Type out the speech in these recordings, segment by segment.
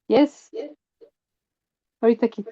Yes, ahorita quito.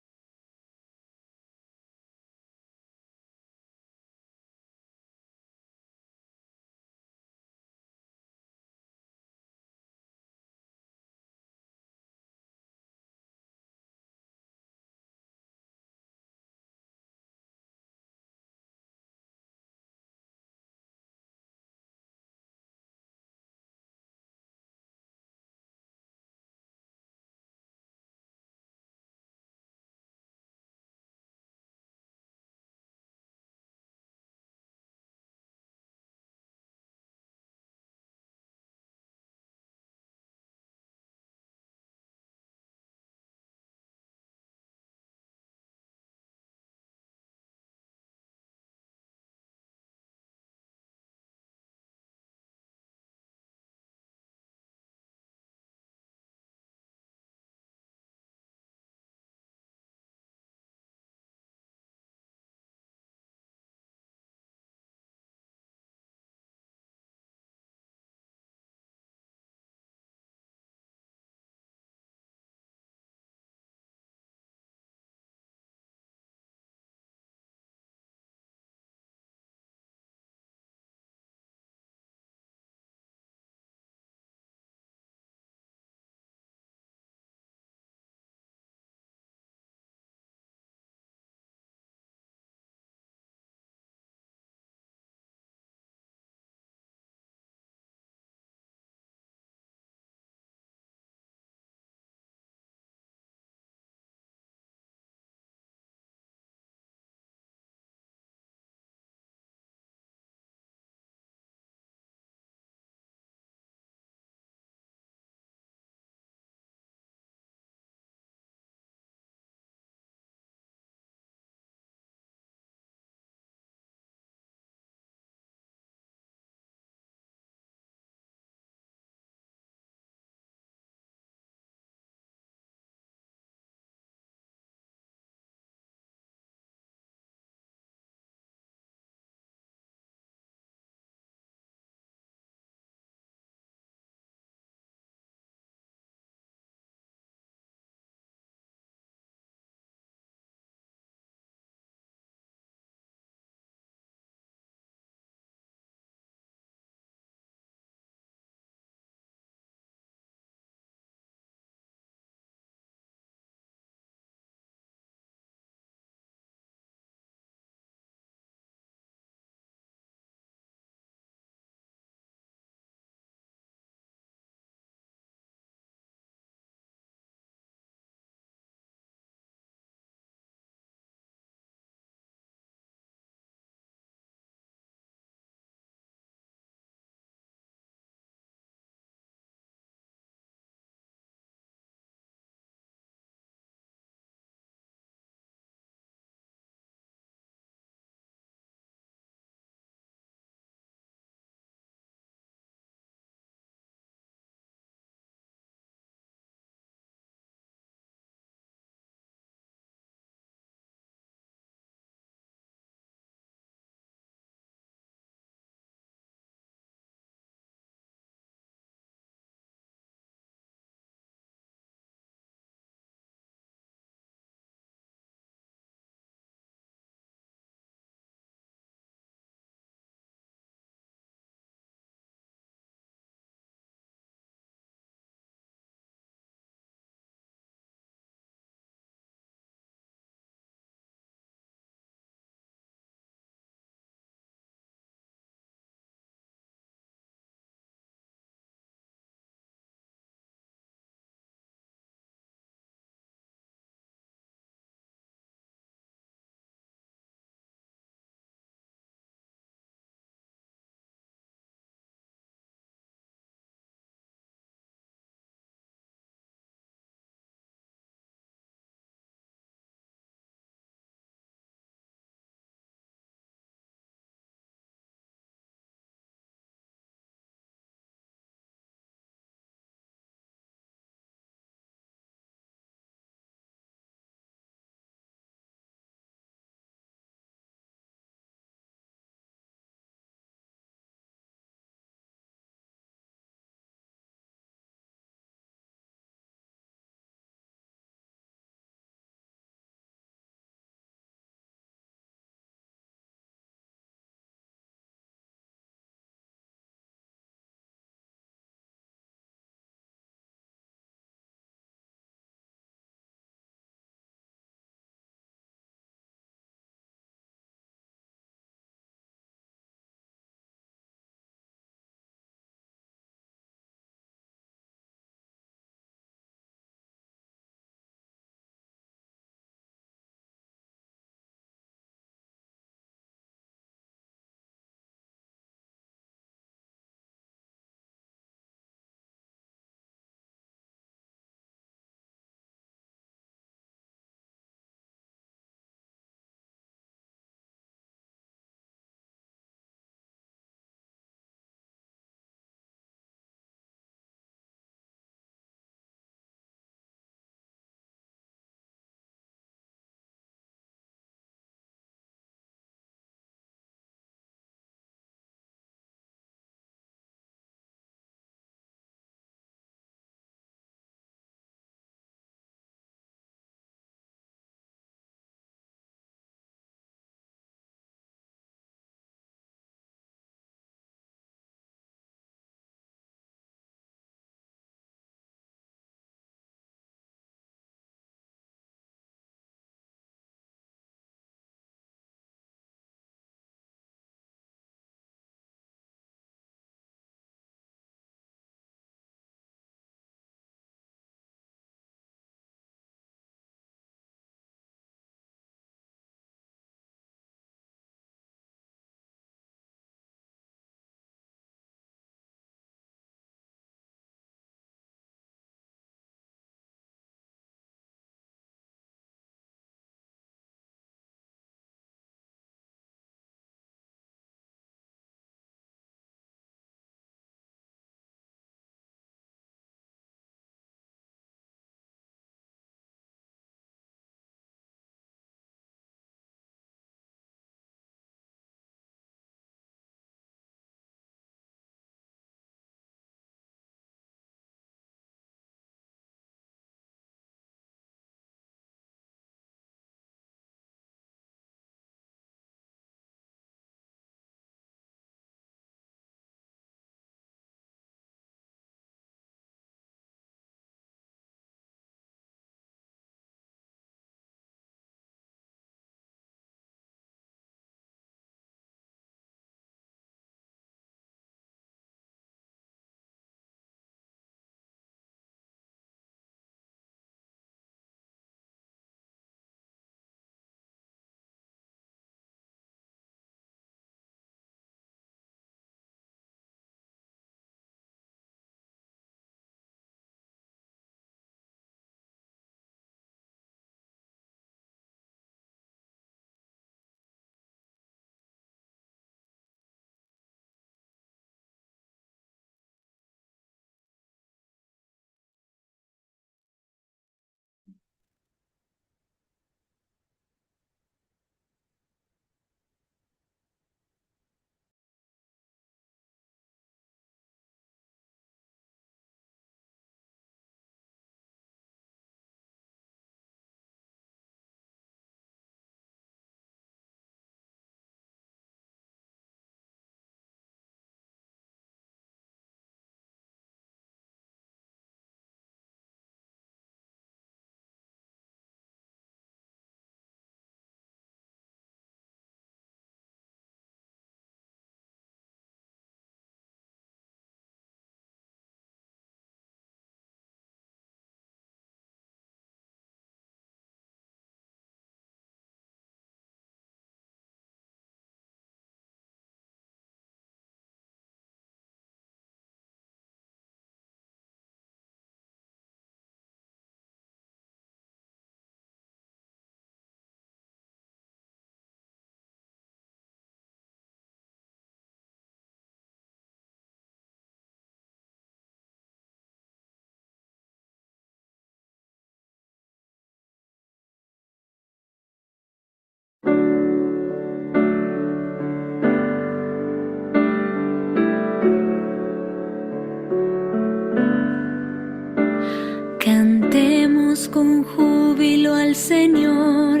con júbilo al Señor,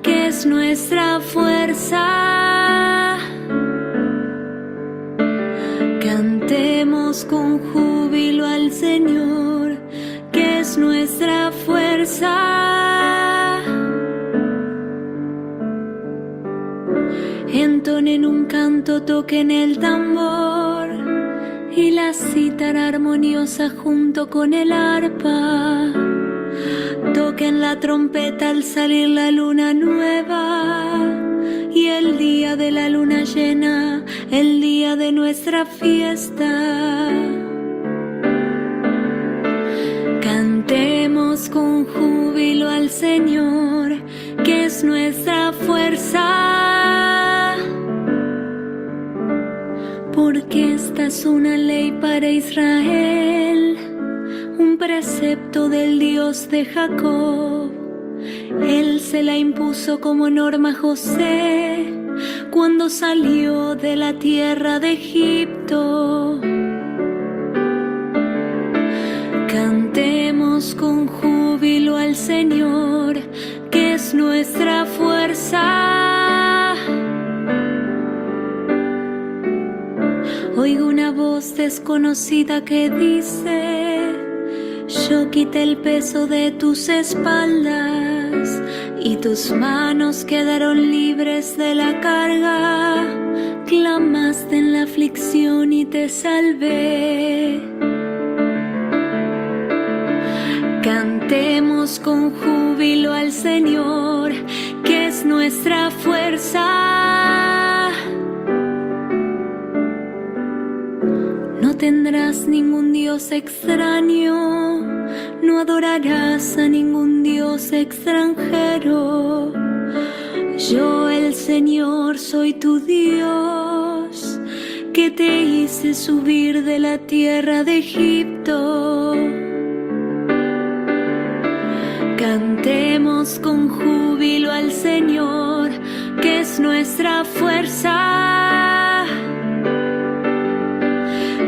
que es nuestra fuerza. Cantemos con júbilo al Señor, que es nuestra fuerza. Entonen un canto, toquen el tambor y la cítara armoniosa junto con el arpa. Toquen la trompeta al salir la luna nueva y el día de la luna llena, el día de nuestra fiesta. Cantemos con júbilo al Señor, que es nuestra fuerza. Porque esta es una ley para Israel, un precepto del Dios de Jacob. Él se la impuso como norma a José cuando salió de la tierra de Egipto. Cantemos con júbilo al Señor, que es nuestra fuerza. Oigo una voz desconocida que dice: yo quité el peso de tus espaldas y tus manos quedaron libres de la carga. Clamaste en la aflicción y te salvé. Cantemos con júbilo al Señor, que es nuestra fuerza. No tendrás ningún Dios extraño, no adorarás a ningún Dios extranjero. Yo, el Señor, soy tu Dios, que te hice subir de la tierra de Egipto. Cantemos con júbilo al Señor, que es nuestra fuerza.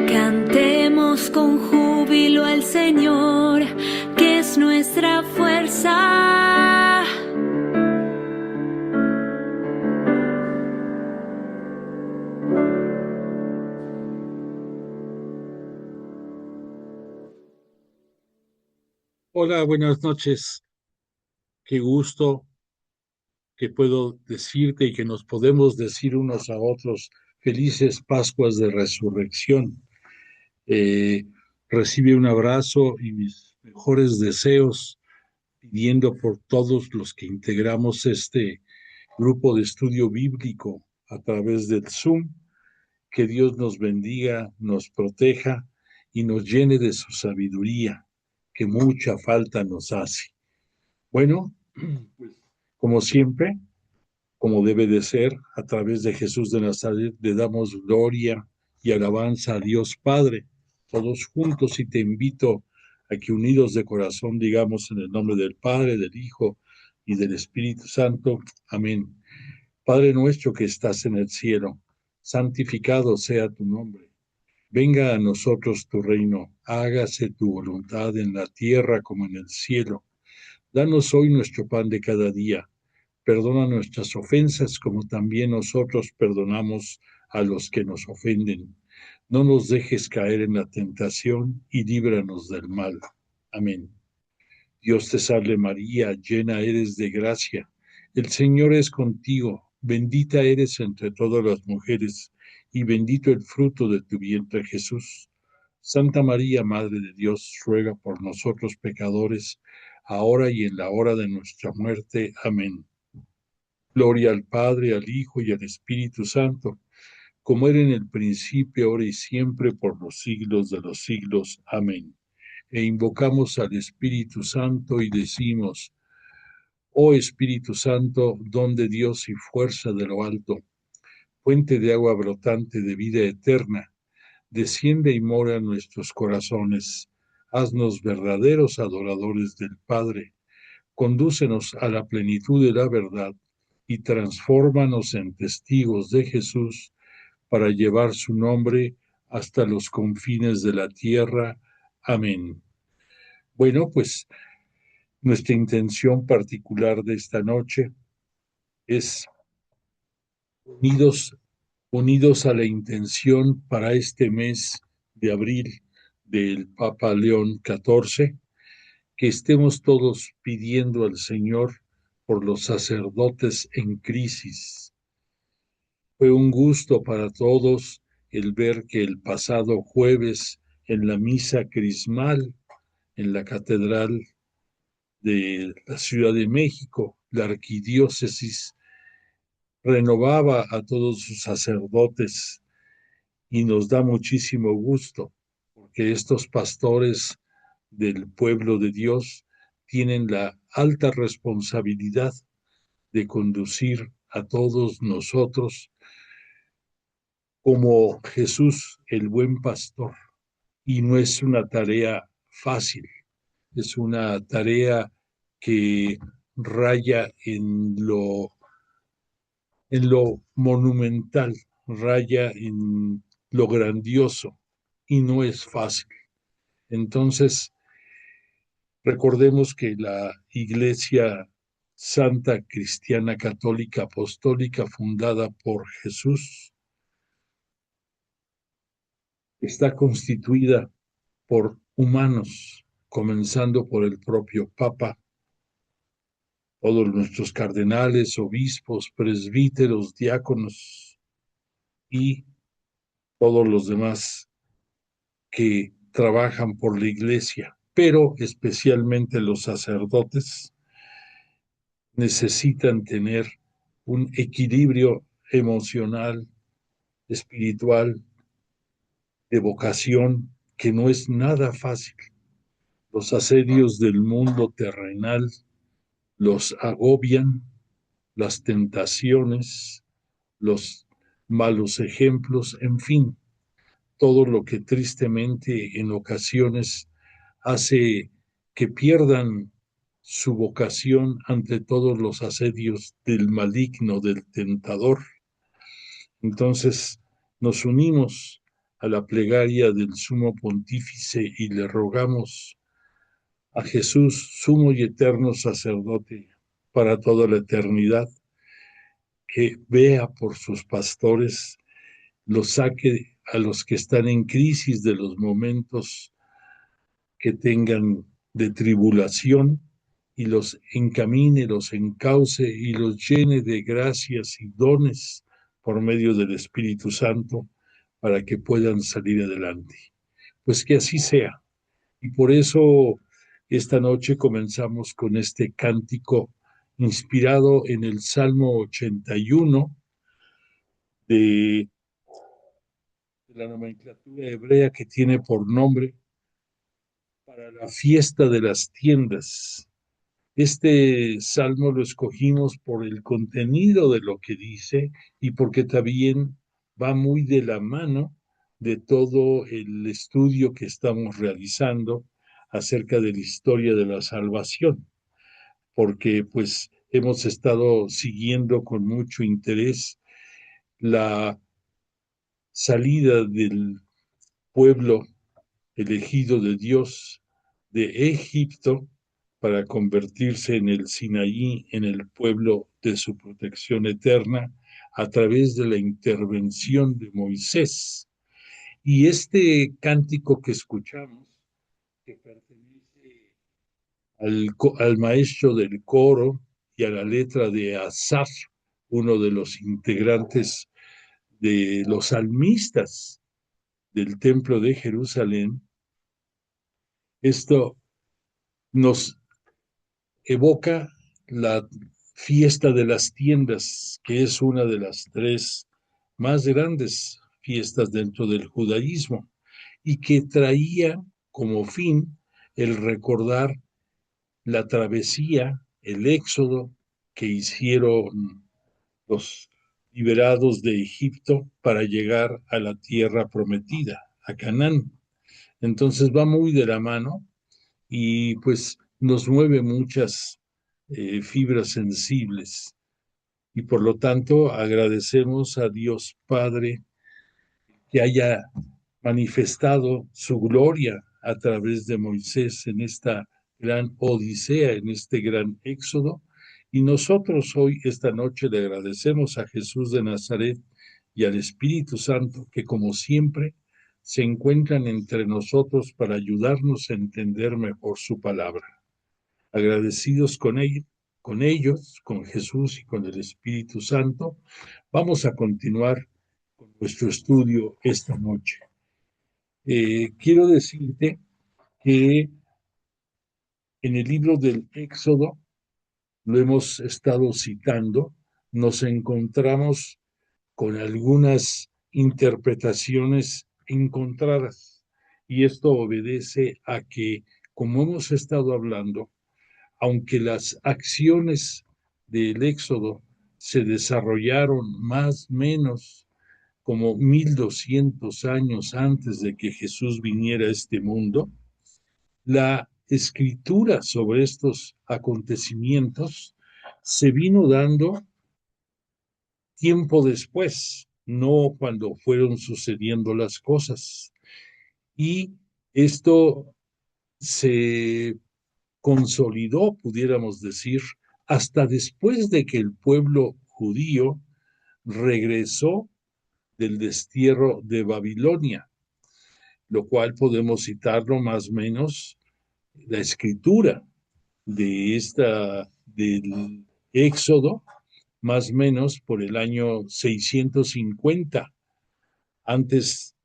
Cantemos con júbilo al Señor, que es nuestra fuerza. Hola, buenas noches. Qué gusto que puedo decirte y que nos podemos decir unos a otros felices Pascuas de Resurrección. Recibe un abrazo y mis mejores deseos, pidiendo por todos los que integramos este grupo de estudio bíblico a través del Zoom, que Dios nos bendiga, nos proteja y nos llene de su sabiduría, que mucha falta nos hace. Bueno, pues como siempre, como debe de ser, a través de Jesús de Nazaret le damos gloria y alabanza a Dios Padre, todos juntos, y te invito a que unidos de corazón digamos en el nombre del Padre, del Hijo y del Espíritu Santo. Amén. Padre nuestro que estás en el cielo, santificado sea tu nombre. Venga a nosotros tu reino, hágase tu voluntad en la tierra como en el cielo. Danos hoy nuestro pan de cada día. Perdona nuestras ofensas como también nosotros perdonamos a los que nos ofenden. No nos dejes caer en la tentación y líbranos del mal. Amén. Dios te salve María, llena eres de gracia. El Señor es contigo. Bendita eres entre todas las mujeres y bendito el fruto de tu vientre Jesús. Santa María, Madre de Dios, ruega por nosotros pecadores, ahora y en la hora de nuestra muerte. Amén. Gloria al Padre, al Hijo y al Espíritu Santo, como era en el principio, ahora y siempre, por los siglos de los siglos. Amén. E invocamos al Espíritu Santo y decimos: oh Espíritu Santo, don de Dios y fuerza de lo alto, fuente de agua brotante de vida eterna, desciende y mora en nuestros corazones. Haznos verdaderos adoradores del Padre. Condúcenos a la plenitud de la verdad y transfórmanos en testigos de Jesús para llevar su nombre hasta los confines de la tierra. Amén. Bueno, pues Nuestra intención particular de esta noche es unidos a la intención para este mes de abril del Papa León XIV, que estemos todos pidiendo al Señor por los sacerdotes en crisis. Fue un gusto para todos el ver que el pasado jueves en la misa crismal en la Catedral de la Ciudad de México, la arquidiócesis renovaba a todos sus sacerdotes y nos da muchísimo gusto porque estos pastores del pueblo de Dios tienen la alta responsabilidad de conducir a todos nosotros como Jesús, el buen pastor. Y no es una tarea fácil, es una tarea que raya en lo monumental, raya en lo grandioso y no es fácil. Entonces, recordemos que la Iglesia Santa Cristiana Católica Apostólica fundada por Jesús está constituida por humanos, comenzando por el propio Papa, todos nuestros cardenales, obispos, presbíteros, diáconos y todos los demás que trabajan por la Iglesia, pero especialmente los sacerdotes necesitan tener un equilibrio emocional, espiritual, de vocación, que no es nada fácil. Los asedios del mundo terrenal los agobian, las tentaciones, los malos ejemplos, en fin, todo lo que tristemente en ocasiones hace que pierdan su vocación ante todos los asedios del maligno, del tentador. Entonces nos unimos a la plegaria del Sumo Pontífice y le rogamos a Jesús, sumo y eterno sacerdote para toda la eternidad, que vea por sus pastores, los saque a los que están en crisis de los momentos que tengan de tribulación y los encamine, los encauce y los llene de gracias y dones por medio del Espíritu Santo para que puedan salir adelante. Pues que así sea. Y por eso esta noche comenzamos con este cántico inspirado en el Salmo 81 de la nomenclatura hebrea, que tiene por nombre para la fiesta de las tiendas. Este salmo lo escogimos por el contenido de lo que dice y porque también va muy de la mano de todo el estudio que estamos realizando acerca de la historia de la salvación, porque pues hemos estado siguiendo con mucho interés la salida del pueblo elegido de Dios de Egipto para convertirse en el Sinaí, en el pueblo de su protección eterna, a través de la intervención de Moisés. Y este cántico que escuchamos, que pertenece al maestro del coro y a la letra de Asaf, uno de los integrantes de los salmistas del Templo de Jerusalén, esto nos evoca la fiesta de las tiendas, que es una de las tres más grandes fiestas dentro del judaísmo y que traía como fin el recordar la travesía, el éxodo que hicieron los liberados de Egipto para llegar a la tierra prometida, a Canaán. Entonces va muy de la mano y pues nos mueve muchas fibras sensibles y por lo tanto agradecemos a Dios Padre que haya manifestado su gloria a través de Moisés en esta gran odisea, en este gran éxodo. Y nosotros hoy, esta noche, le agradecemos a Jesús de Nazaret y al Espíritu Santo que, como siempre, se encuentran entre nosotros para ayudarnos a entender mejor su palabra. Agradecidos con ellos, con Jesús y con el Espíritu Santo, vamos a continuar con nuestro estudio esta noche. Quiero decirte que en el libro del Éxodo, lo hemos estado citando, nos encontramos con algunas interpretaciones encontradas. Y esto obedece a que, como hemos estado hablando, aunque las acciones del Éxodo se desarrollaron más o menos como 1200 años antes de que Jesús viniera a este mundo, la escritura sobre estos acontecimientos se vino dando tiempo después, no cuando fueron sucediendo las cosas. Y esto se consolidó, pudiéramos decir, hasta después de que el pueblo judío regresó del destierro de Babilonia, lo cual podemos citarlo más o menos la escritura del Éxodo, más o menos por el año 650, antes,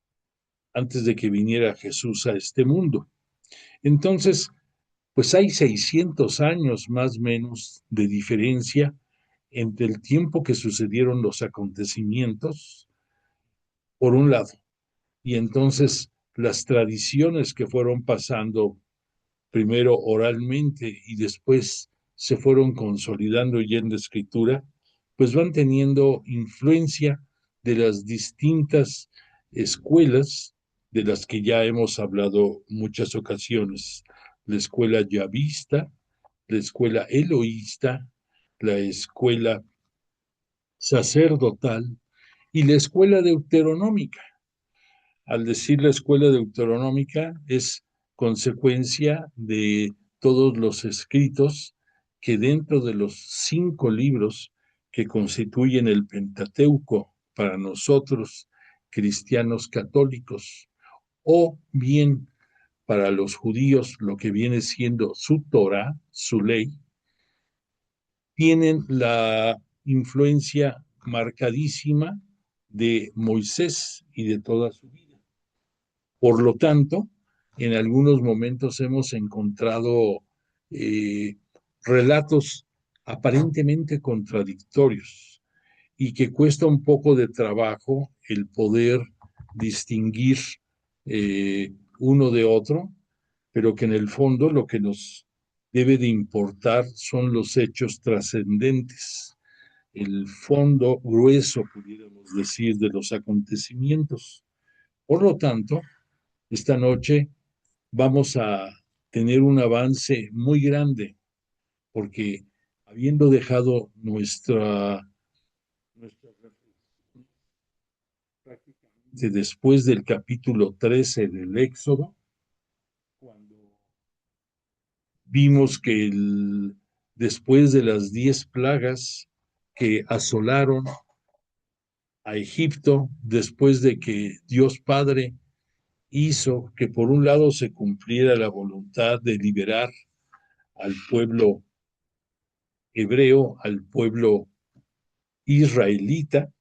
antes de que viniera Jesús a este mundo. Entonces, pues hay 600 años más o menos de diferencia entre el tiempo que sucedieron los acontecimientos, por un lado, y entonces las tradiciones que fueron pasando primero oralmente y después se fueron consolidando ya en la escritura, pues van teniendo influencia de las distintas escuelas de las que ya hemos hablado muchas ocasiones. La escuela yavista, la escuela eloísta, la escuela sacerdotal y la escuela deuteronómica. Al decir la escuela deuteronómica es consecuencia de todos los escritos que dentro de los 5 libros que constituyen el Pentateuco para nosotros, cristianos católicos, o bien para los judíos lo que viene siendo su Torah, su ley, tienen la influencia marcadísima de Moisés y de toda su vida. Por lo tanto, en algunos momentos hemos encontrado eh, relatos aparentemente contradictorios y que cuesta un poco de trabajo el poder distinguir uno de otro, pero que en el fondo lo que nos debe de importar son los hechos trascendentes, el fondo grueso, pudiéramos decir, de los acontecimientos. Por lo tanto, esta noche vamos a tener un avance muy grande, porque habiendo dejado nuestra reflexión prácticamente después del capítulo 13 del Éxodo, cuando vimos que después de las 10 plagas que asolaron a Egipto, después de que Dios Padre hizo que por un lado se cumpliera la voluntad de liberar al pueblo hebreo, al pueblo israelita,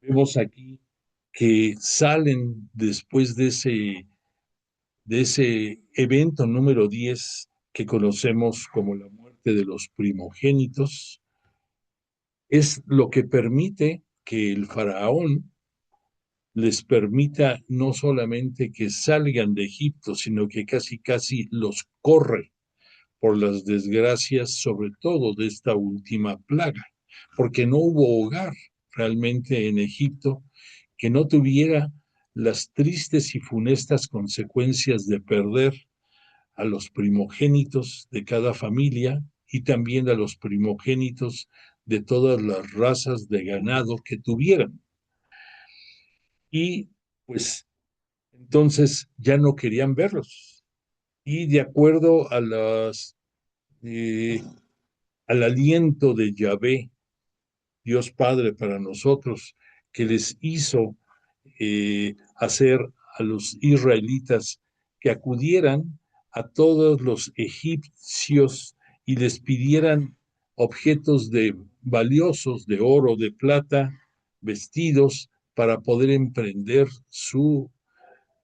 vemos aquí que salen después de ese evento número 10 que conocemos como la muerte de los primogénitos, es lo que permite que el faraón les permita no solamente que salgan de Egipto, sino que casi casi los corre por las desgracias, sobre todo de esta última plaga, porque no hubo hogar realmente en Egipto que no tuviera las tristes y funestas consecuencias de perder a los primogénitos de cada familia y también a los primogénitos de todas las razas de ganado que tuvieran. Y pues entonces ya no querían verlos. y de acuerdo a al aliento de Yahvé, Dios Padre para nosotros, que les hizo hacer a los israelitas que acudieran a todos los egipcios y les pidieran objetos valiosos de oro, de plata, vestidos para poder emprender su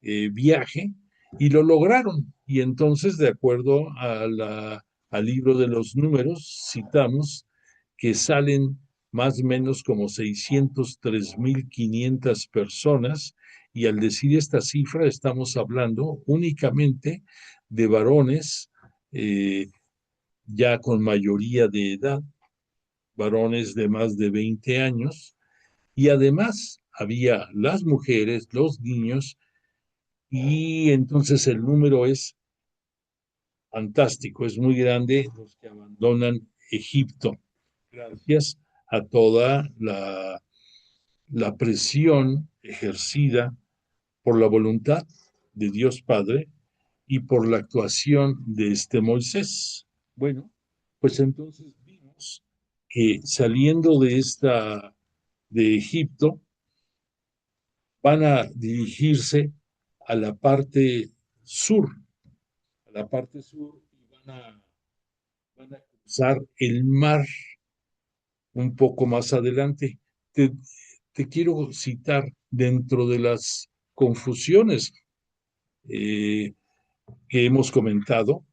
viaje, y lo lograron. Y entonces, de acuerdo al libro de los números, citamos que salen más o menos como 603.500 personas, y al decir esta cifra estamos hablando únicamente de varones ya con mayoría de edad, varones de más de 20 años, y además había las mujeres, los niños, y entonces el número es fantástico, es muy grande los que abandonan Egipto, gracias a toda la presión ejercida por la voluntad de Dios Padre y por la actuación de este Moisés. Bueno, pues entonces vimos que saliendo de Egipto, van a dirigirse a la parte sur, y van a cruzar el mar un poco más adelante. Te, te quiero citar dentro de las confusiones eh, que hemos comentado.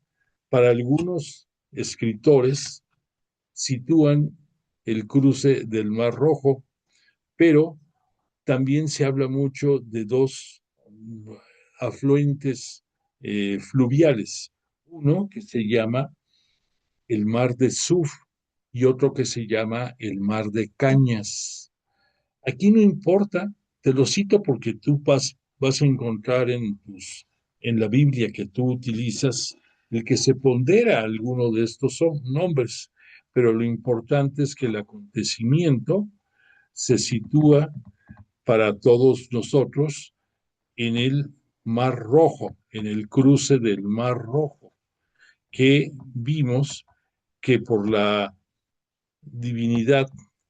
Para algunos escritores sitúan el cruce del Mar Rojo, pero también se habla mucho de dos afluentes fluviales, uno que se llama el Mar de Suf y otro que se llama el Mar de Cañas. Aquí no importa, te lo cito porque tú vas a encontrar en la Biblia que tú utilizas el que se pondera alguno de estos nombres, pero lo importante es que el acontecimiento se sitúa para todos nosotros en el Mar Rojo, en el cruce del Mar Rojo, que vimos que por la divinidad,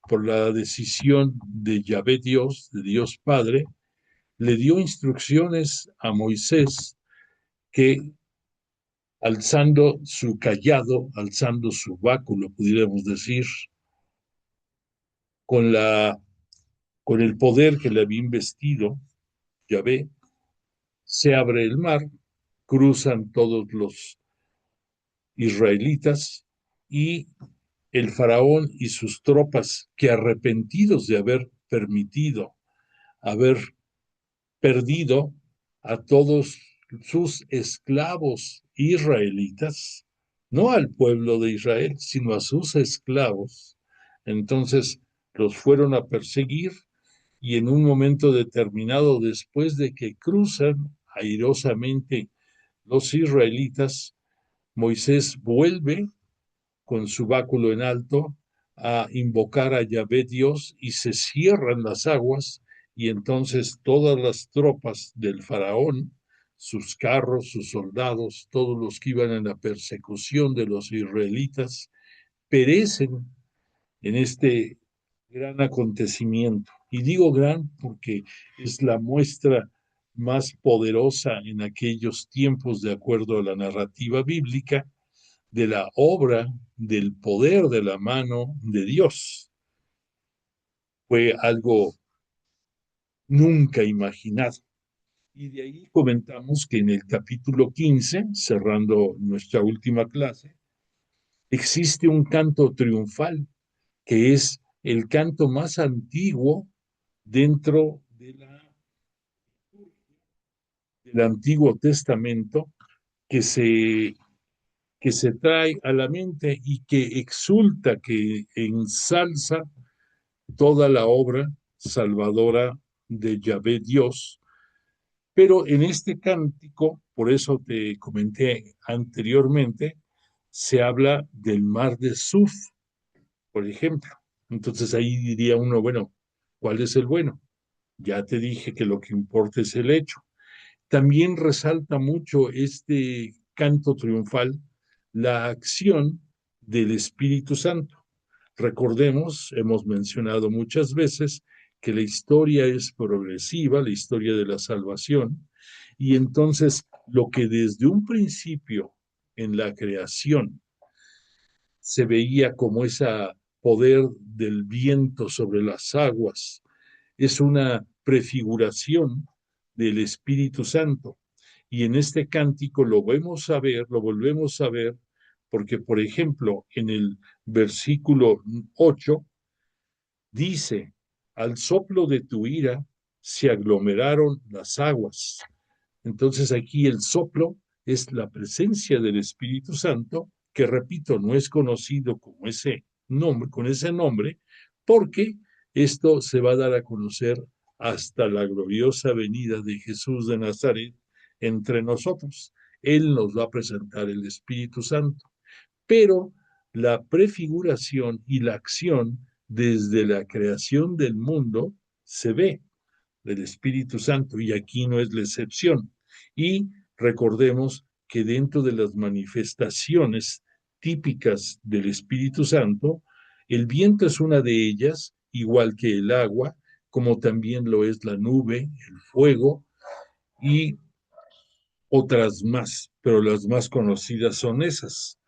por la decisión de Yahvé Dios, de Dios Padre, le dio instrucciones a Moisés que alzando su cayado, alzando su báculo, pudiéramos decir, con, con el poder que le había investido Yahvé, se abre el mar, cruzan todos los israelitas, y el faraón y sus tropas, que arrepentidos de haber permitido, haber perdido a todos sus esclavos israelitas, no al pueblo de Israel, sino a sus esclavos, entonces los fueron a perseguir, y en un momento determinado, después de que cruzan airosamente los israelitas, Moisés vuelve con su báculo en alto a invocar a Yahvé Dios, y se cierran las aguas, y entonces todas las tropas del faraón, sus carros, sus soldados, todos los que iban en la persecución de los israelitas, perecen en este gran acontecimiento. Y digo gran porque es la muestra más poderosa en aquellos tiempos, de acuerdo a la narrativa bíblica, de la obra, del poder de la mano de Dios. Fue algo nunca imaginado. Y de ahí comentamos que en el capítulo 15, cerrando nuestra última clase, existe un canto triunfal, que es el canto más antiguo dentro del Antiguo Testamento, que que se trae a la mente y que exulta, que ensalza toda la obra salvadora de Yahvé Dios. Pero en este cántico, por eso te comenté anteriormente, se habla del mar de Suf, por ejemplo. Entonces ahí diría uno, bueno, ¿cuál es el bueno? Ya te dije que lo que importa es el hecho. También resalta mucho este canto triunfal la acción del Espíritu Santo. Recordemos, hemos mencionado muchas veces que la historia es progresiva, la historia de la salvación, y entonces lo que desde un principio en la creación se veía como ese poder del viento sobre las aguas, es una prefiguración del Espíritu Santo. Y en este cántico lo vemos a ver, lo volvemos a ver, porque, por ejemplo, en el versículo 8 dice, al soplo de tu ira se aglomeraron las aguas. Entonces aquí el soplo es la presencia del Espíritu Santo, que repito, no es conocido como ese nombre, con ese nombre, porque esto se va a dar a conocer hasta la gloriosa venida de Jesús de Nazaret entre nosotros. Él nos va a presentar el Espíritu Santo, pero la prefiguración y la acción desde la creación del mundo se ve del Espíritu Santo, y aquí no es la excepción. Y recordemos que dentro de las manifestaciones típicas del Espíritu Santo, el viento es una de ellas, igual que el agua, como también lo es la nube, el fuego y otras más, pero las más conocidas son esas.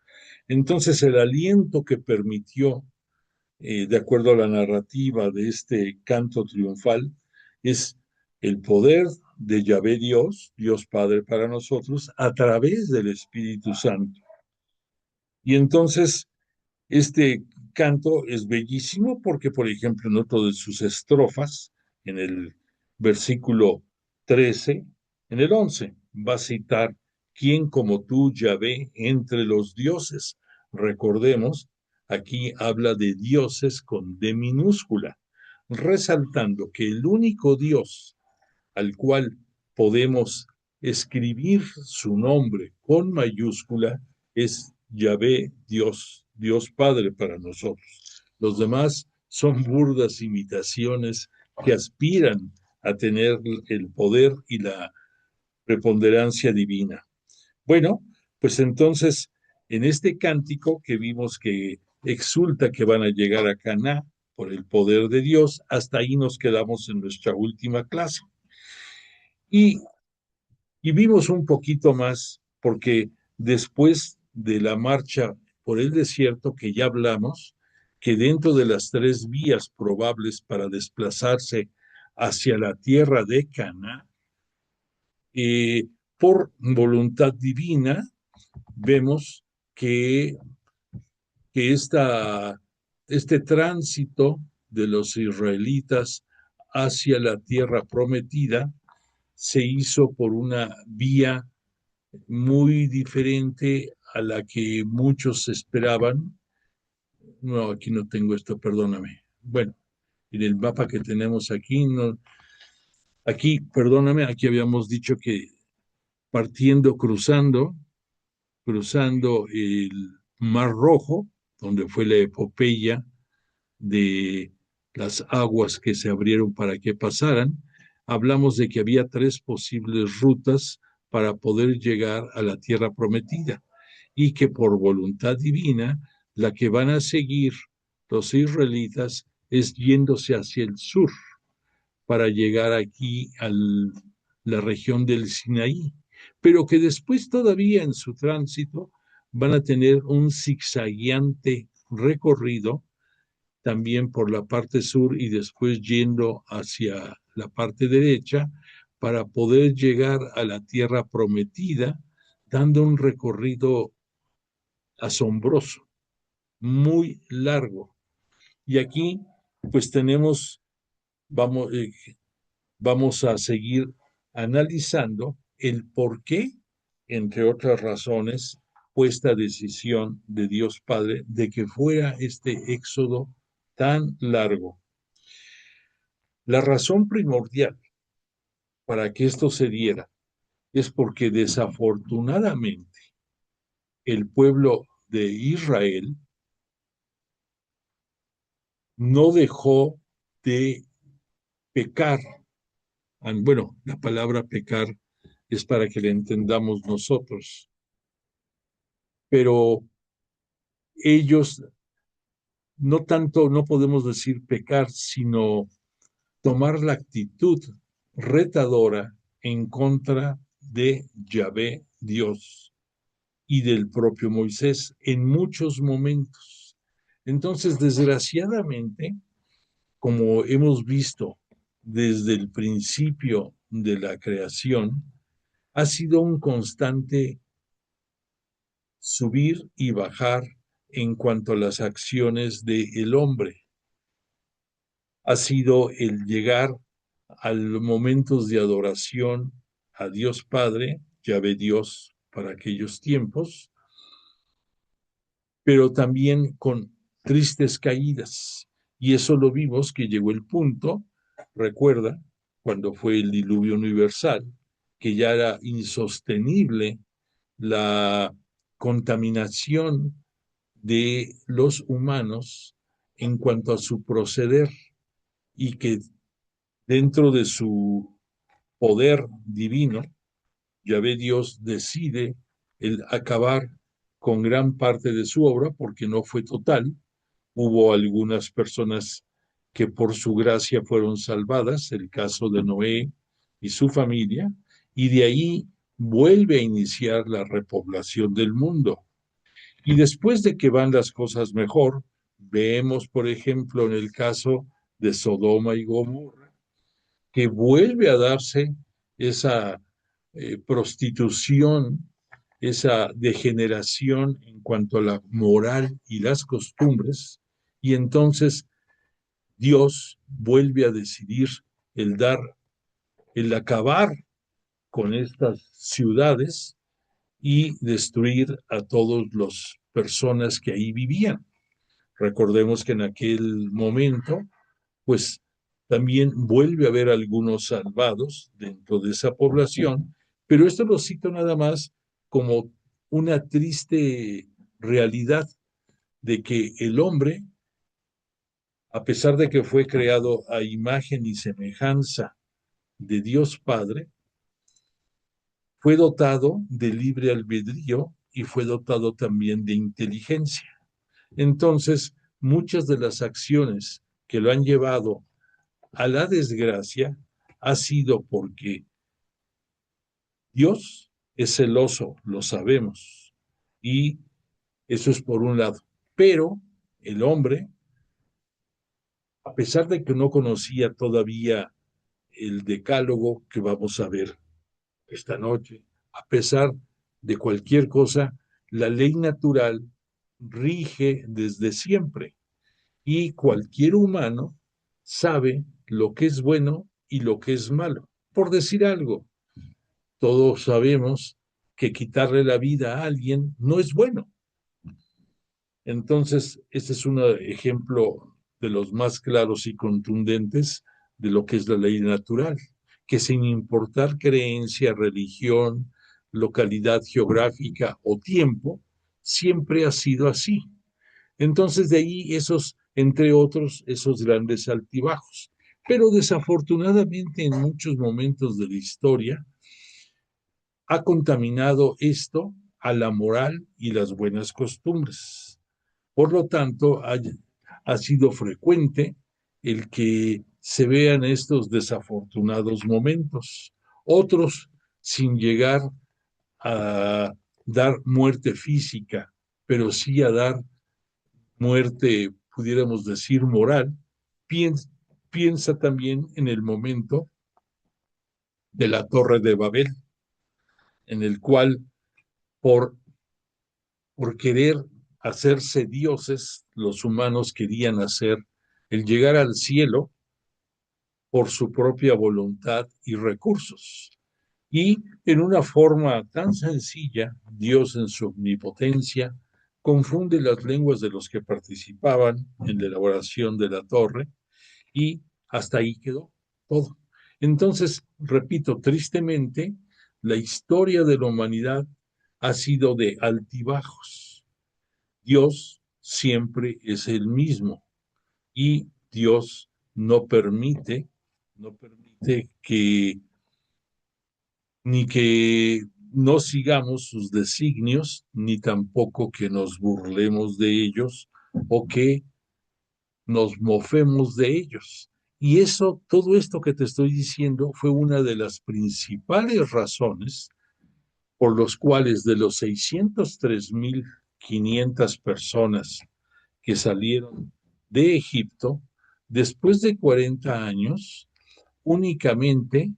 Entonces, el aliento que permitió, de acuerdo a la narrativa de este canto triunfal, es el poder de Yahvé Dios, Dios Padre para nosotros, a través del Espíritu Santo. Y entonces, este canto es bellísimo porque, por ejemplo, en otro de sus estrofas, en el versículo 13, en el 11, va a citar, ¿quién como tú, Yahvé, entre los dioses? Recordemos, aquí habla de dioses con D minúscula, resaltando que el único Dios al cual podemos escribir su nombre con mayúscula es Yahvé Dios, Dios Padre para nosotros. Los demás son burdas imitaciones que aspiran a tener el poder y la preponderancia divina. Bueno, pues entonces, en este cántico que vimos que exulta que van a llegar a Caná por el poder de Dios, hasta ahí nos quedamos en nuestra última clase. Y vimos un poquito más porque después de la marcha por el desierto que ya hablamos, que dentro de las tres vías probables para desplazarse hacia la tierra de Cana, por voluntad divina, vemos que este tránsito de los israelitas hacia la tierra prometida se hizo por una vía muy diferente a la que muchos esperaban. No, aquí no tengo esto, perdóname. Bueno, en el mapa que tenemos aquí, no, aquí, perdóname, aquí habíamos dicho que partiendo, cruzando el Mar Rojo, donde fue la epopeya de las aguas que se abrieron para que pasaran, hablamos de que había tres posibles rutas para poder llegar a la tierra prometida y que por voluntad divina la que van a seguir los israelitas es yéndose hacia el sur para llegar aquí a la región del Sinaí, pero que después todavía en su tránsito van a tener un zigzagueante recorrido también por la parte sur y después yendo hacia la parte derecha para poder llegar a la tierra prometida, dando un recorrido asombroso, muy largo. Y aquí pues vamos a seguir analizando el por qué, entre otras razones, fue esta decisión de Dios Padre de que fuera este éxodo tan largo. La razón primordial para que esto se diera es porque desafortunadamente el pueblo de Israel no dejó de pecar. Bueno, la palabra pecar es para que la entendamos nosotros. pero ellos no tanto, no podemos decir pecar, sino tomar la actitud retadora en contra de Yahvé Dios y del propio Moisés en muchos momentos. Entonces, desgraciadamente, como hemos visto desde el principio de la creación, ha sido un constante subir y bajar en cuanto a las acciones del hombre. Ha sido el llegar a los momentos de adoración a Dios Padre, Yahvé Dios para aquellos tiempos, pero también con tristes caídas. Y eso lo vimos que llegó el punto, recuerda, cuando fue el diluvio universal, que ya era insostenible la contaminación de los humanos en cuanto a su proceder y que dentro de su poder divino, Yahvé Dios decide el acabar con gran parte de su obra porque no fue total. Hubo algunas personas que por su gracia fueron salvadas, el caso de Noé y su familia, y de ahí vuelve a iniciar la repoblación del mundo. Y después de que van las cosas mejor, vemos, por ejemplo, en el caso de Sodoma y Gomorra, que vuelve a darse esa prostitución, esa degeneración en cuanto a la moral y las costumbres, y entonces Dios vuelve a decidir el dar, el acabar con estas ciudades y destruir a todas las personas que ahí vivían. Recordemos que en aquel momento, pues también vuelve a haber algunos salvados dentro de esa población, pero esto lo cito nada más como una triste realidad de que el hombre, a pesar de que fue creado a imagen y semejanza de Dios Padre, fue dotado de libre albedrío y fue dotado también de inteligencia. Entonces, muchas de las acciones que lo han llevado a la desgracia ha sido porque Dios es celoso, lo sabemos, y eso es por un lado. Pero el hombre, a pesar de que no conocía todavía el decálogo que vamos a ver esta noche, a pesar de cualquier cosa, la ley natural rige desde siempre y cualquier humano sabe lo que es bueno y lo que es malo. Por decir algo, todos sabemos que quitarle la vida a alguien no es bueno. Entonces, este es un ejemplo de los más claros y contundentes de lo que es la ley natural, que sin importar creencia, religión, localidad geográfica o tiempo, siempre ha sido así. Entonces, de ahí esos, entre otros, esos grandes altibajos. Pero desafortunadamente en muchos momentos de la historia ha contaminado esto a la moral y las buenas costumbres. Por lo tanto, ha sido frecuente el que se vean estos desafortunados momentos. Otros sin llegar a dar muerte física, pero sí a dar muerte, pudiéramos decir, moral. Piensa también en el momento de la Torre de Babel, en el cual por, por querer hacerse dioses, los humanos querían hacer el llegar al cielo por su propia voluntad y recursos. Y en una forma tan sencilla, Dios en su omnipotencia confunde las lenguas de los que participaban en la elaboración de la torre y hasta ahí quedó todo. Entonces, repito, tristemente, la historia de la humanidad ha sido de altibajos. Dios siempre es el mismo y Dios no permite que ni que no sigamos sus designios, ni tampoco que nos burlemos de ellos o que nos mofemos de ellos. Y eso, todo esto que te estoy diciendo, fue una de las principales razones por los cuales de los 603.500 personas que salieron de Egipto, después de 40 años, únicamente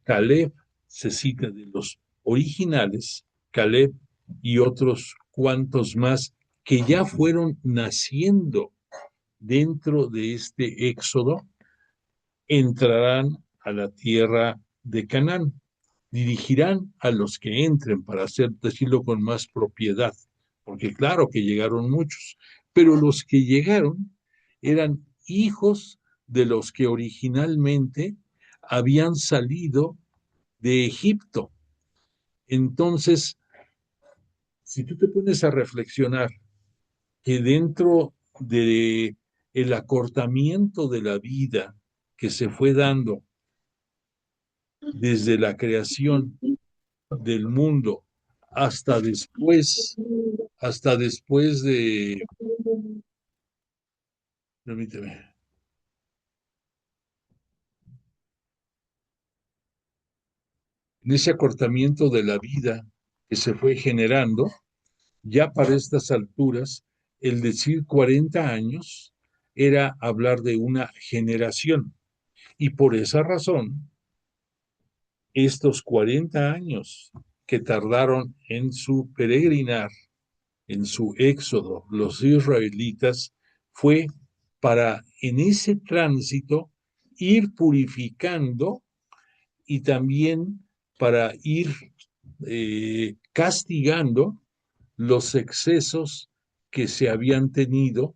Caleb se cita de los originales, Caleb y otros cuantos más que ya fueron naciendo dentro de este éxodo, entrarán a la tierra de Canaán. Dirigirán a los que entren, para decirlo con más propiedad, porque claro que llegaron muchos, pero los que llegaron eran hijos de los que originalmente habían salido de Egipto. Entonces, si tú te pones a reflexionar que dentro de el acortamiento de la vida que se fue dando desde la creación del mundo hasta después de, permíteme, en ese acortamiento de la vida que se fue generando, ya para estas alturas, el decir 40 años era hablar de una generación. Y por esa razón, estos 40 años que tardaron en su peregrinar, en su éxodo, los israelitas, fue para en ese tránsito ir purificando y también para ir castigando los excesos que se habían tenido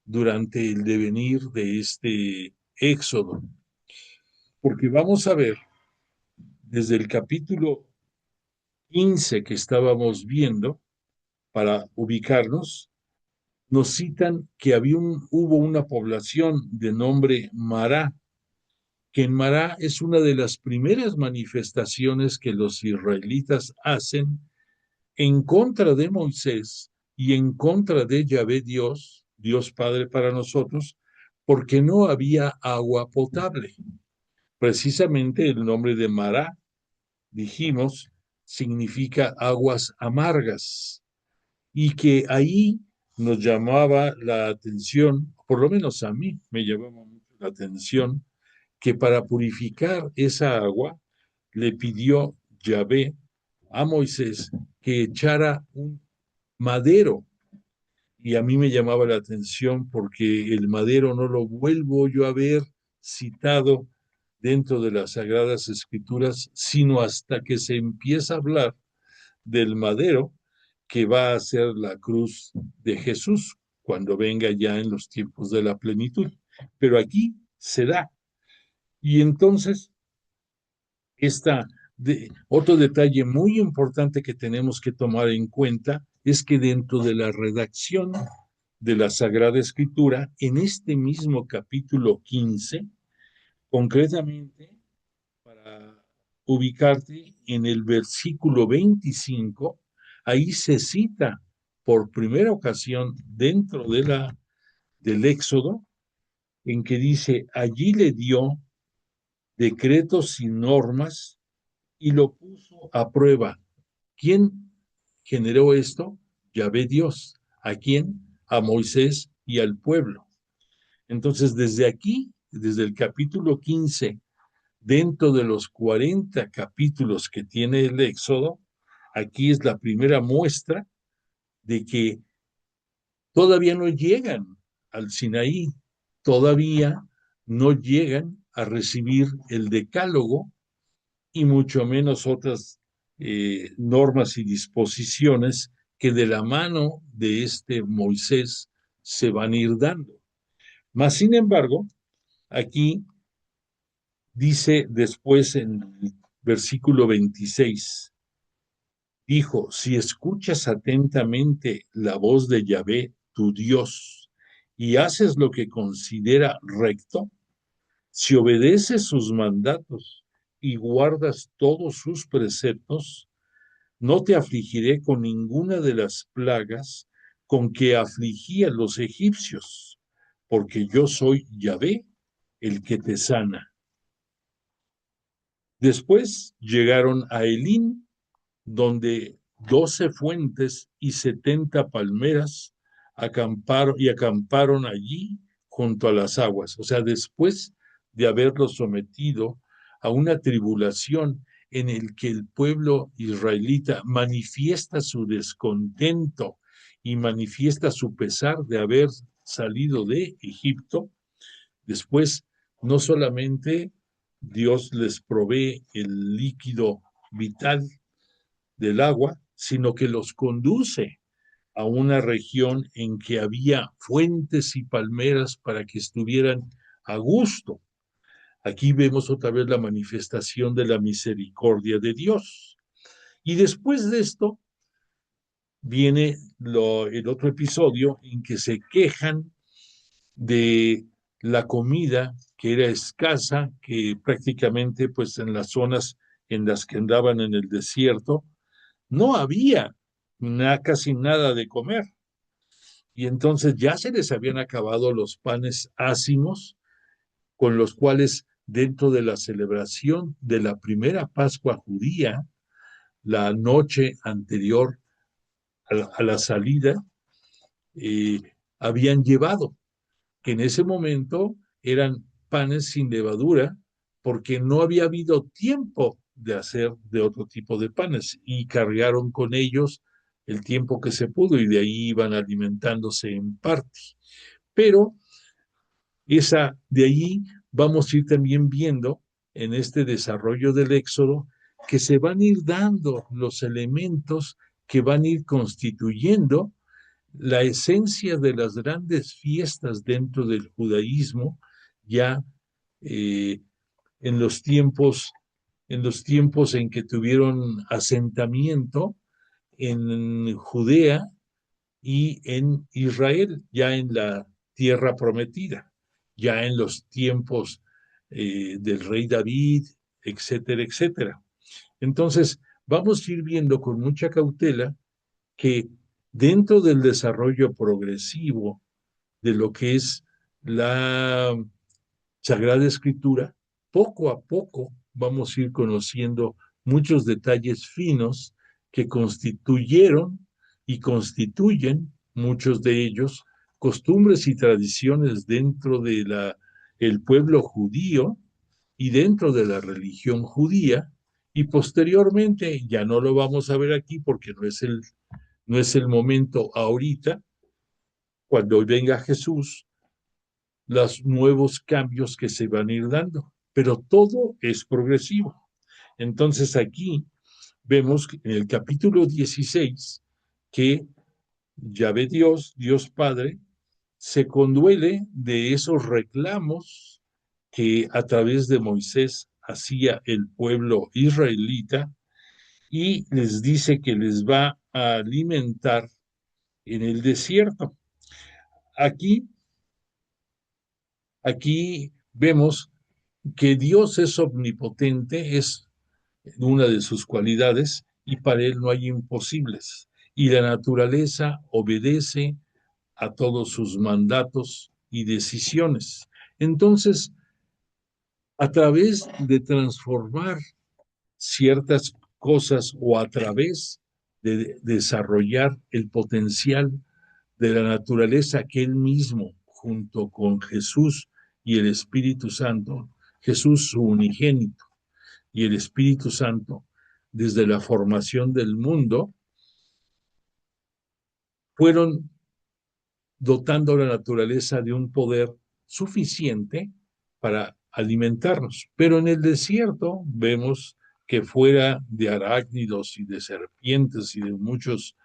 durante el devenir de este éxodo. Porque vamos a ver, desde el capítulo 15 que estábamos viendo, para ubicarnos, nos citan que hubo una población de nombre Mará, que en Mará es una de las primeras manifestaciones que los israelitas hacen en contra de Moisés y en contra de Yahvé Dios, Dios Padre para nosotros, porque no había agua potable. Precisamente el nombre de Mará, dijimos, significa aguas amargas, y que ahí nos llamaba la atención, por lo menos a mí me llamaba mucho la atención, que para purificar esa agua le pidió Yahvé a Moisés que echara un madero. Y a mí me llamaba la atención porque el madero no lo vuelvo yo a ver citado dentro de las Sagradas Escrituras, sino hasta que se empieza a hablar del madero que va a ser la cruz de Jesús cuando venga ya en los tiempos de la plenitud. Pero aquí se da. Y entonces, otro detalle muy importante que tenemos que tomar en cuenta es que dentro de la redacción de la Sagrada Escritura, en este mismo capítulo 15, concretamente, para ubicarte en el versículo 25, ahí se cita por primera ocasión dentro del Éxodo, en que dice, allí le dio decretos y normas y lo puso a prueba. ¿Quién generó esto? Yahvé Dios. ¿A quién? A Moisés y al pueblo. Entonces, desde aquí, desde el capítulo 15, dentro de los 40 capítulos que tiene el Éxodo, aquí es la primera muestra de que todavía no llegan al Sinaí, todavía no llegan a recibir el decálogo y mucho menos otras normas y disposiciones que de la mano de este Moisés se van a ir dando. Mas, sin embargo, aquí dice después en el versículo 26, dijo, si escuchas atentamente la voz de Yahvé, tu Dios, y haces lo que considera recto, si obedeces sus mandatos y guardas todos sus preceptos, no te afligiré con ninguna de las plagas con que afligí a los egipcios, porque yo soy Yahvé, el que te sana. Después llegaron a Elín, donde 12 fuentes y 70 palmeras acamparon allí junto a las aguas. O sea, después de haberlos sometido a una tribulación en el que el pueblo israelita manifiesta su descontento y manifiesta su pesar de haber salido de Egipto, después no solamente Dios les provee el líquido vital del agua, sino que los conduce a una región en que había fuentes y palmeras para que estuvieran a gusto. Aquí vemos otra vez la manifestación de la misericordia de Dios. Y después de esto viene el otro episodio en que se quejan de la comida que era escasa, que prácticamente pues en las zonas en las que andaban en el desierto, no había casi nada de comer. Y entonces ya se les habían acabado los panes ácimos, con los cuales dentro de la celebración de la primera Pascua judía, la noche anterior a la salida, eh, habían llevado, que en ese momento eran panes sin levadura, porque no había habido tiempo de hacer de otro tipo de panes, y cargaron con ellos el tiempo que se pudo, y de ahí iban alimentándose en parte. Pero de ahí vamos a ir también viendo en este desarrollo del Éxodo que se van a ir dando los elementos que van a ir constituyendo la esencia de las grandes fiestas dentro del judaísmo, ya eh, en los tiempos en que tuvieron asentamiento en Judea y en Israel, ya en la tierra prometida, ya en los tiempos del rey David, etcétera, etcétera. Entonces, vamos a ir viendo con mucha cautela que dentro del desarrollo progresivo de lo que es la Sagrada Escritura, poco a poco vamos a ir conociendo muchos detalles finos que constituyeron y constituyen, muchos de ellos, costumbres y tradiciones dentro de el pueblo judío y dentro de la religión judía, y posteriormente, ya no lo vamos a ver aquí porque no es el momento ahorita, cuando venga Jesús, los nuevos cambios que se van a ir dando, pero todo es progresivo. Entonces aquí vemos en el capítulo 16 que Yahvé Dios, Dios Padre, se conduele de esos reclamos que a través de Moisés hacía el pueblo israelita, y les dice que les va a alimentar en el desierto. Aquí Aquí vemos que Dios es omnipotente, es una de sus cualidades, y para Él no hay imposibles. Y la naturaleza obedece a todos sus mandatos y decisiones. Entonces, a través de transformar ciertas cosas o a través de desarrollar el potencial de la naturaleza que Él mismo, junto con Jesús y el Espíritu Santo, Jesús su unigénito y el Espíritu Santo, desde la formación del mundo, fueron dotando a la naturaleza de un poder suficiente para alimentarnos. Pero en el desierto vemos que fuera de arácnidos y de serpientes y de muchos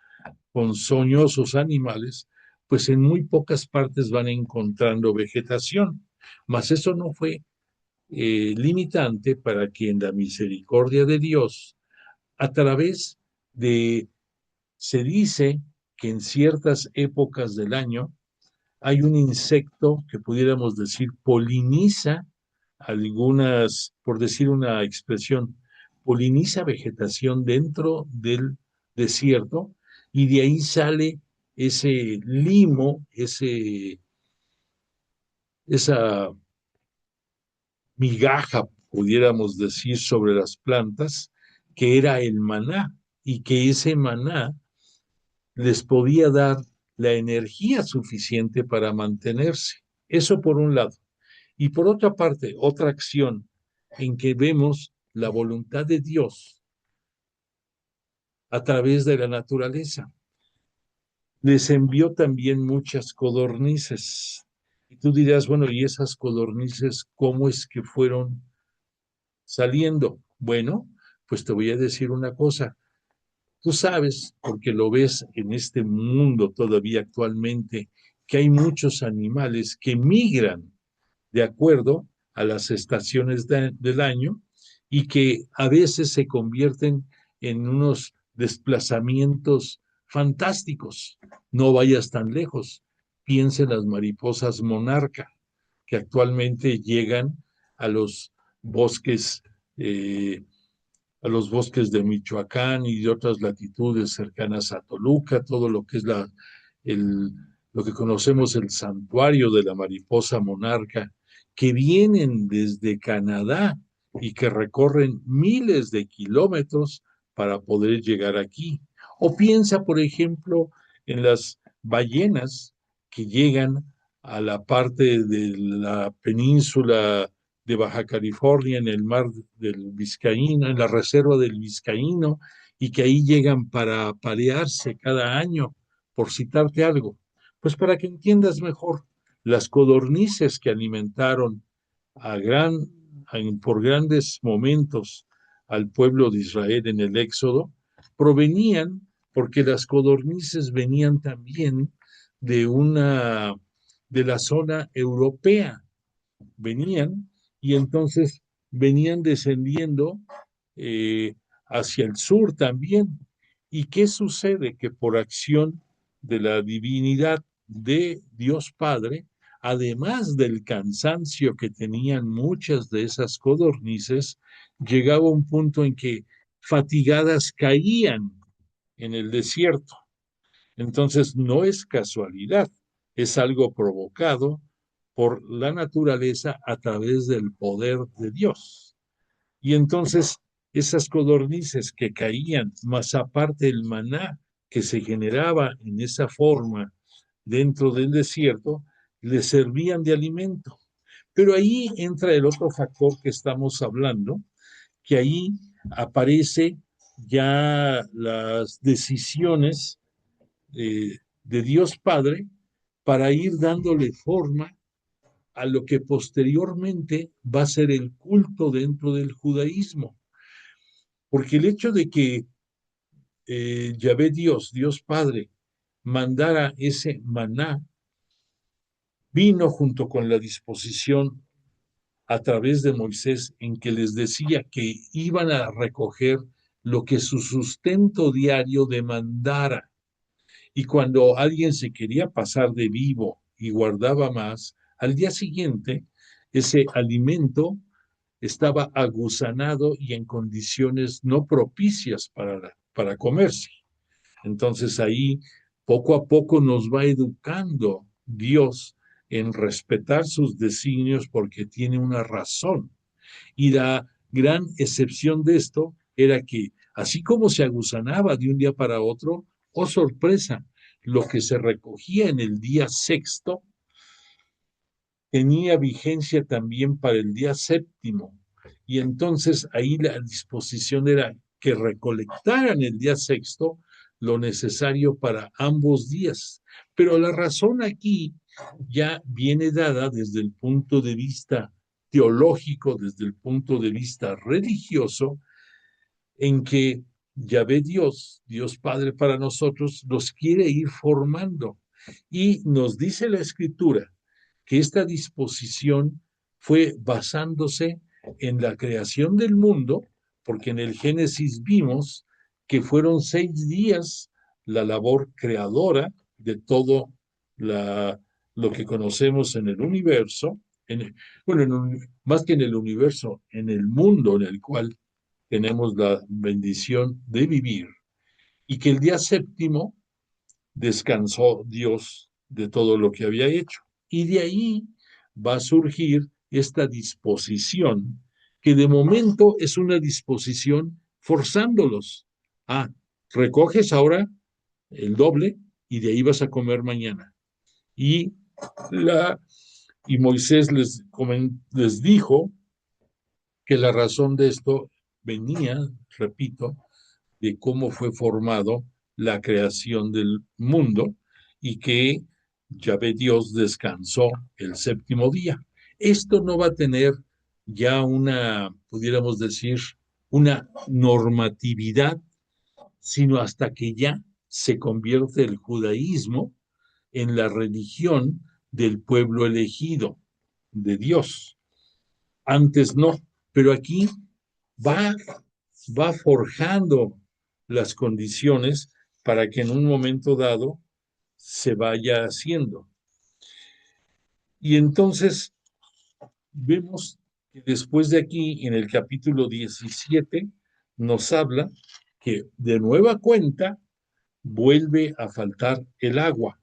ponzoñosos animales, pues en muy pocas partes van encontrando vegetación. Mas eso no fue limitante para que en la misericordia de Dios, a través de, se dice que en ciertas épocas del año hay un insecto que pudiéramos decir poliniza algunas, por decir una expresión, poliniza vegetación dentro del desierto, y de ahí sale ese limo, esa migaja, pudiéramos decir, sobre las plantas, que era el maná, y que ese maná les podía dar la energía suficiente para mantenerse. Eso por un lado. Y por otra parte, otra acción en que vemos la voluntad de Dios a través de la naturaleza. Les envió también muchas codornices. Y tú dirás, bueno, ¿y esas codornices cómo es que fueron saliendo? Bueno, pues te voy a decir una cosa. Tú sabes, porque lo ves en este mundo todavía actualmente, que hay muchos animales que migran de acuerdo a las estaciones del año y que a veces se convierten en unos desplazamientos fantásticos. No vayas tan lejos. Piensa en las mariposas monarca, que actualmente llegan a los bosques eh, de Michoacán y de otras latitudes cercanas a Toluca, todo lo que es el, lo que conocemos el santuario de la mariposa monarca, que vienen desde Canadá y que recorren miles de kilómetros para poder llegar aquí. O piensa, por ejemplo, en las ballenas que llegan a la parte de la península de Baja California, en el mar del Vizcaíno, en la reserva del Vizcaíno, y que ahí llegan para aparearse cada año, por citarte algo. Pues para que entiendas mejor, las codornices que alimentaron a por grandes momentos al pueblo de Israel en el Éxodo, provenían porque las codornices venían también de de la zona europea, venían y entonces venían descendiendo eh, hacia el sur también. ¿Y qué sucede? Que por acción de la divinidad de Dios Padre, además del cansancio que tenían muchas de esas codornices, llegaba un punto en que fatigadas caían en el desierto. Entonces no es casualidad, es algo provocado por la naturaleza a través del poder de Dios. Y entonces esas codornices que caían, más aparte el maná que se generaba en esa forma dentro del desierto, les servían de alimento. Pero ahí entra el otro factor que estamos hablando, que ahí aparece ya las decisiones de Dios Padre para ir dándole forma a lo que posteriormente va a ser el culto dentro del judaísmo. Porque el hecho de que Yahvé Dios, Dios Padre, mandara ese maná, vino junto con la disposición a través de Moisés en que les decía que iban a recoger lo que su sustento diario demandara. Y cuando alguien se quería pasar de vivo y guardaba más, al día siguiente ese alimento estaba aguzanado y en condiciones no propicias para comerse. Entonces ahí poco a poco nos va educando Dios en respetar sus designios porque tiene una razón. Y la gran excepción de esto era que, así como se aguzanaba de un día para otro, oh sorpresa, lo que se recogía en el día sexto tenía vigencia también para el día séptimo. Y entonces ahí la disposición era que recolectaran el día sexto lo necesario para ambos días. Pero la razón aquí ya viene dada desde el punto de vista teológico, desde el punto de vista religioso, en que Yahvé Dios, Dios Padre para nosotros, nos quiere ir formando. Y nos dice la Escritura que esta disposición fue basándose en la creación del mundo, porque en el Génesis vimos que fueron 6 días la labor creadora de todo lo que conocemos en el universo, más que en el universo, en el mundo en el cual tenemos la bendición de vivir. y que el día séptimo descansó Dios de todo lo que había hecho. Y de ahí va a surgir esta disposición, que de momento es una disposición forzándolos. Ah, recoges ahora el doble y de ahí vas a comer mañana. Y, la, y Moisés les dijo que la razón de esto venía, repito, de cómo fue formado la creación del mundo y que Yahvé Dios descansó el séptimo día. Esto no va a tener ya una, pudiéramos decir, una normatividad, sino hasta que ya se convierte el judaísmo en la religión del pueblo elegido de Dios. Antes no, pero aquí va, va forjando las condiciones para que en un momento dado se vaya haciendo. Y entonces vemos que después de aquí, en el capítulo 17, nos habla que de nueva cuenta vuelve a faltar el agua.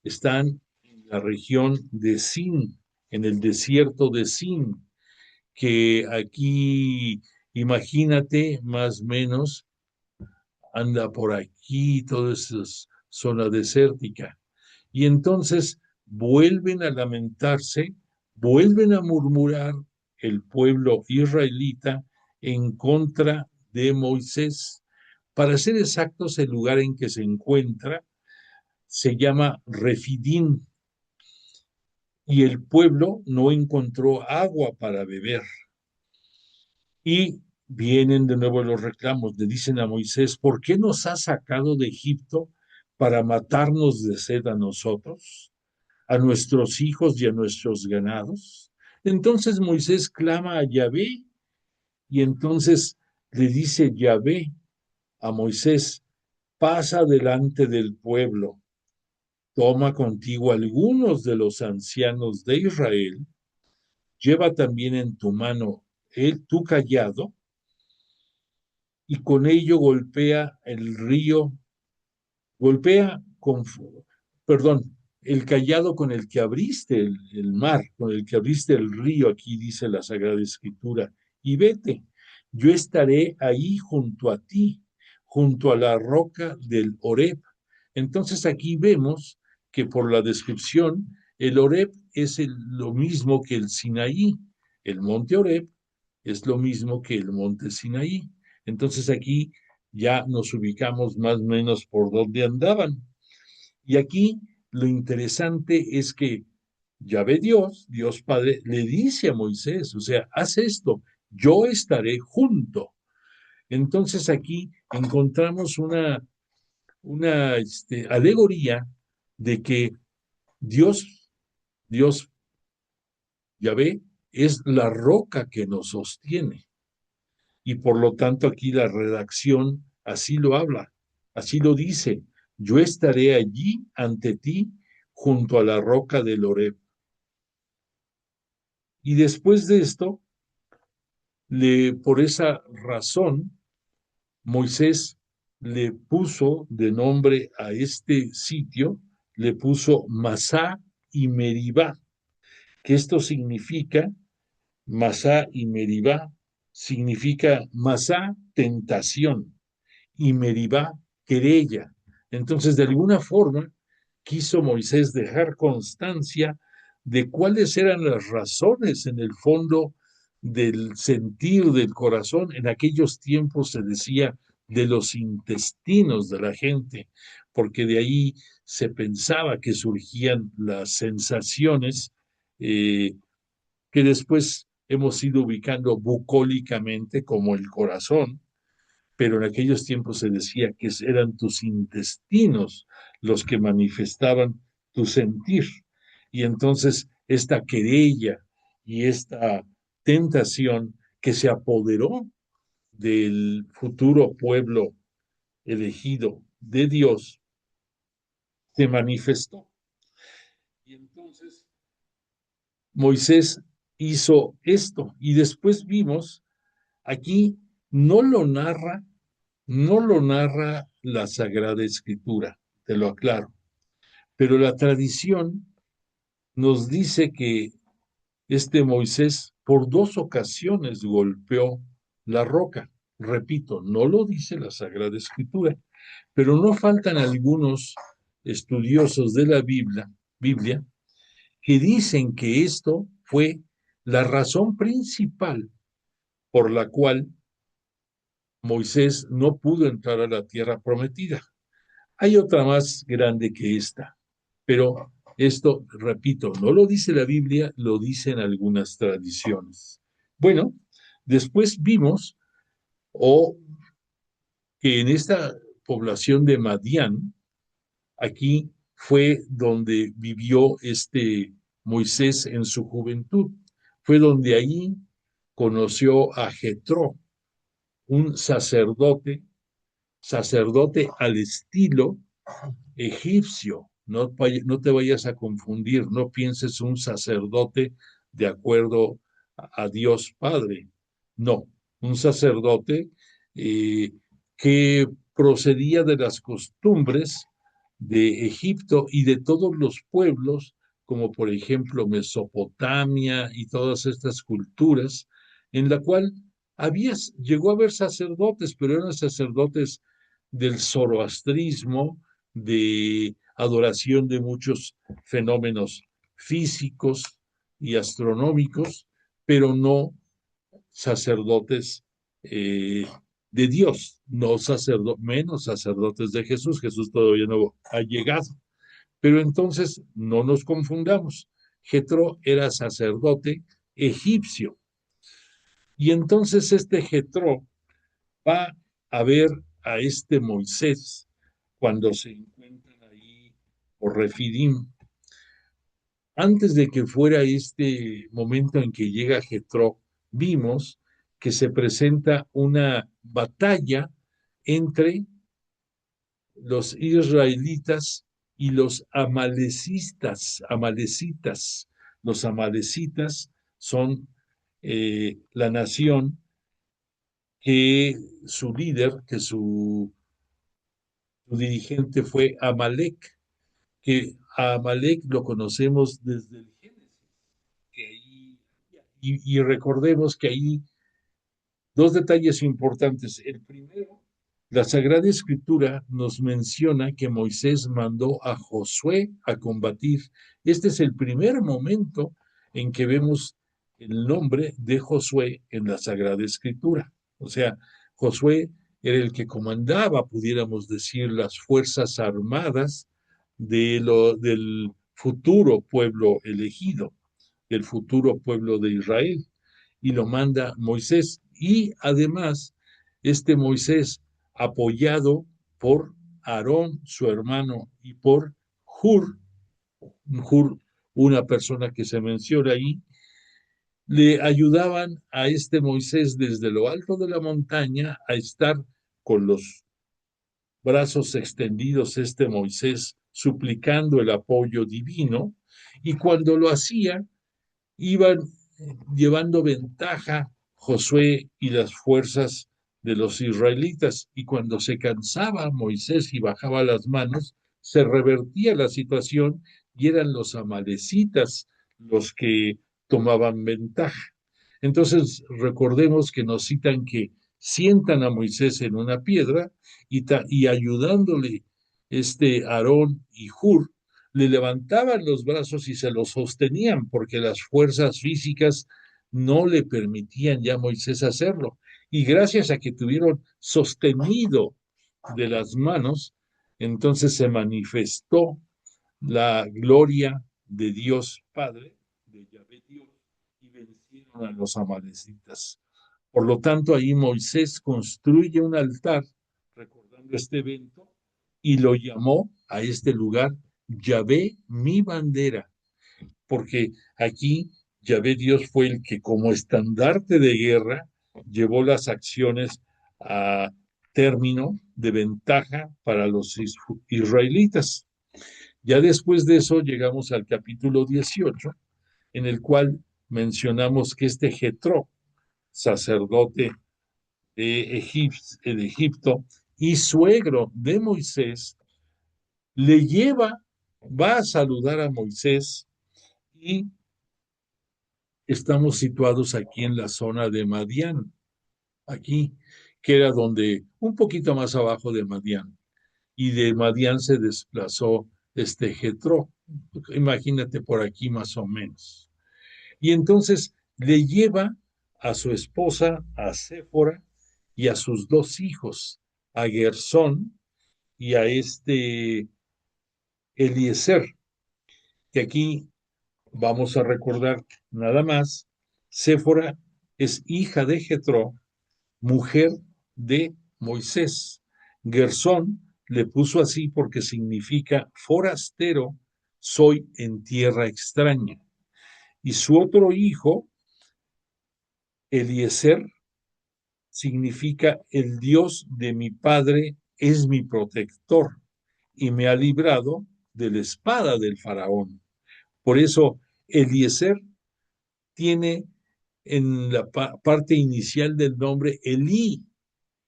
Están en la región de Sin, en el desierto de Sin, que aquí, imagínate, más o menos, anda por aquí, toda esa zona desértica. Y entonces vuelven a lamentarse, vuelven a murmurar el pueblo israelita en contra de Moisés. Para ser exactos, el lugar en que se encuentra se llama Refidim y el pueblo no encontró agua para beber. Y vienen de nuevo los reclamos, le dicen a Moisés, ¿por qué nos has sacado de Egipto para matarnos de sed a nosotros, a nuestros hijos y a nuestros ganados? Entonces Moisés clama a Yahvé y entonces le dice Yahvé a Moisés, pasa delante del pueblo, toma contigo algunos de los ancianos de Israel, lleva también en tu mano tu cayado y con ello golpea el río, golpea con, perdón, el cayado con el que abriste el mar, con el que abriste el río, aquí dice la Sagrada Escritura, y vete, yo estaré ahí junto a ti, junto a la roca del Horeb. Entonces aquí vemos que por la descripción, el Horeb es lo mismo que el Sinaí, el monte Horeb es lo mismo que el monte Sinaí. Entonces aquí ya nos ubicamos más o menos por donde andaban. Y aquí lo interesante es que Yahvé Dios, Dios Padre, le dice a Moisés, o sea, haz esto, yo estaré junto. Entonces aquí encontramos una alegoría de que Dios, Yahvé, es la roca que nos sostiene. Y por lo tanto aquí la redacción así lo habla, así lo dice, yo estaré allí ante ti junto a la roca del Horeb. Y después de esto, por esa razón, Moisés le puso de nombre a este sitio, le puso Masá y Meribá, que esto significa, Masá y Meribá, significa Masá, tentación, y Meribá, querella. Entonces, de alguna forma, quiso Moisés dejar constancia de cuáles eran las razones en el fondo del sentir del corazón. En aquellos tiempos se decía de los intestinos de la gente, porque de ahí se pensaba que surgían las sensaciones que después hemos ido ubicando bucólicamente como el corazón, pero en aquellos tiempos se decía que eran tus intestinos los que manifestaban tu sentir. Y entonces esta querella y esta tentación que se apoderó del futuro pueblo elegido de Dios se manifestó. Y entonces Moisés hizo esto y después vimos aquí no lo narra la Sagrada Escritura, te lo aclaro. Pero la tradición nos dice que este Moisés por 2 ocasiones golpeó la roca. Repito, no lo dice la Sagrada Escritura, pero no faltan algunos estudiosos de la Biblia que dicen que esto fue la razón principal por la cual Moisés no pudo entrar a la tierra prometida. Hay otra más grande que esta, pero esto, repito, no lo dice la Biblia, lo dicen algunas tradiciones. Bueno, después vimos que en esta población de Madián, aquí fue donde vivió este Moisés en su juventud. Fue donde ahí conoció a Jetro, un sacerdote al estilo egipcio. No, no te vayas a confundir, no pienses un sacerdote de acuerdo a Dios Padre. No, un sacerdote que procedía de las costumbres de Egipto y de todos los pueblos, como por ejemplo Mesopotamia y todas estas culturas, en la cual llegó a haber sacerdotes, pero eran sacerdotes del zoroastrismo, de adoración de muchos fenómenos físicos y astronómicos, pero no sacerdotes de Dios, menos sacerdotes de Jesús. Jesús todavía no ha llegado. Pero entonces no nos confundamos. Jetro era sacerdote egipcio. Y entonces este Jetro va a ver a este Moisés cuando se encuentran ahí por Refidim. Antes de que fuera este momento en que llega Jetro, vimos que se presenta una batalla entre los israelitas y los amalecitas. Los amalecitas son la nación que su líder, su dirigente fue Amalek, que a Amalek lo conocemos desde el Génesis. Y recordemos que ahí dos detalles importantes. El primero, la Sagrada Escritura nos menciona que Moisés mandó a Josué a combatir. Este es el primer momento en que vemos el nombre de Josué en la Sagrada Escritura. O sea, Josué era el que comandaba, pudiéramos decir, las fuerzas armadas del futuro pueblo elegido, del futuro pueblo de Israel, y lo manda Moisés. Y además, este Moisés, apoyado por Aarón, su hermano, y por Hur, una persona que se menciona ahí, le ayudaban a este Moisés desde lo alto de la montaña a estar con los brazos extendidos, este Moisés suplicando el apoyo divino, y cuando lo hacía, iban llevando ventaja Josué y las fuerzas de los israelitas, y cuando se cansaba Moisés y bajaba las manos, se revertía la situación y eran los amalecitas los que tomaban ventaja. Entonces recordemos que nos citan que sientan a Moisés en una piedra y ayudándole Aarón y Hur, le levantaban los brazos y se los sostenían porque las fuerzas físicas no le permitían ya a Moisés hacerlo. Y gracias a que tuvieron sostenido de las manos, entonces se manifestó la gloria de Dios Padre, de Yahvé Dios, y vencieron a los amalecitas. Por lo tanto, ahí Moisés construye un altar recordando este evento y lo llamó a este lugar Yahvé mi bandera, porque aquí Yahvé Dios fue el que como estandarte de guerra llevó las acciones a término de ventaja para los israelitas. Ya después de eso llegamos al capítulo 18, en el cual mencionamos que este Jetro, sacerdote de Egipto, y suegro de Moisés, va a saludar a Moisés y estamos situados aquí en la zona de Madián, aquí, que era donde, un poquito más abajo de Madián, y de Madián se desplazó Jetro, imagínate por aquí más o menos. Y entonces le lleva a su esposa, a Séfora, y a sus dos hijos, a Gersón y a Eliezer, que aquí vamos a recordar nada más, Séfora es hija de Jetro, mujer de Moisés. Gersón le puso así porque significa forastero, soy en tierra extraña. Y su otro hijo, Eliezer, significa el Dios de mi padre es mi protector y me ha librado de la espada del faraón. Por eso Eliezer tiene en la parte inicial del nombre Elí,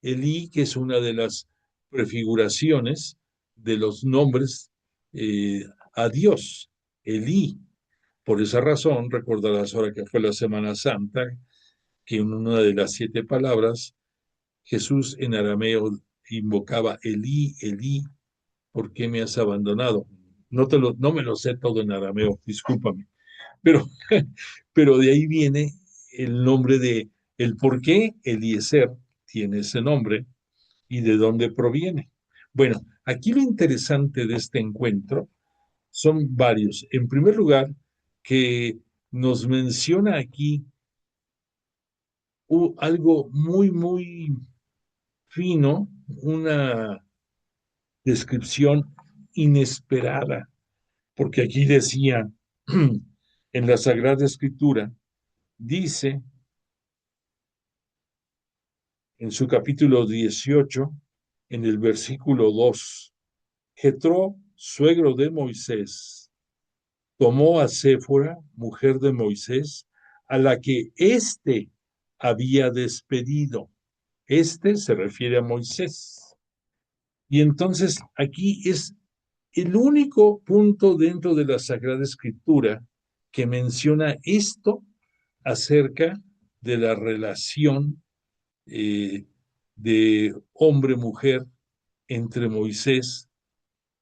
Elí, que es una de las prefiguraciones de los nombres a Dios, Elí. Por esa razón, recordarás ahora que fue la Semana Santa, que en una de las 7 palabras, Jesús en arameo invocaba Elí, Elí, ¿por qué me has abandonado? No me lo sé todo en arameo, discúlpame, pero, pero de ahí viene el nombre el por qué Eliezer tiene ese nombre y de dónde proviene. Bueno, aquí lo interesante de este encuentro son varios. En primer lugar, que nos menciona aquí algo muy, muy fino, una descripción inesperada, porque aquí decía, en la Sagrada Escritura, dice en su capítulo 18, en el versículo 2, Jetro, suegro de Moisés, tomó a Séfora, mujer de Moisés, a la que éste había despedido. Este se refiere a Moisés. Y entonces aquí es el único punto dentro de la Sagrada Escritura que menciona esto acerca de la relación de hombre-mujer entre Moisés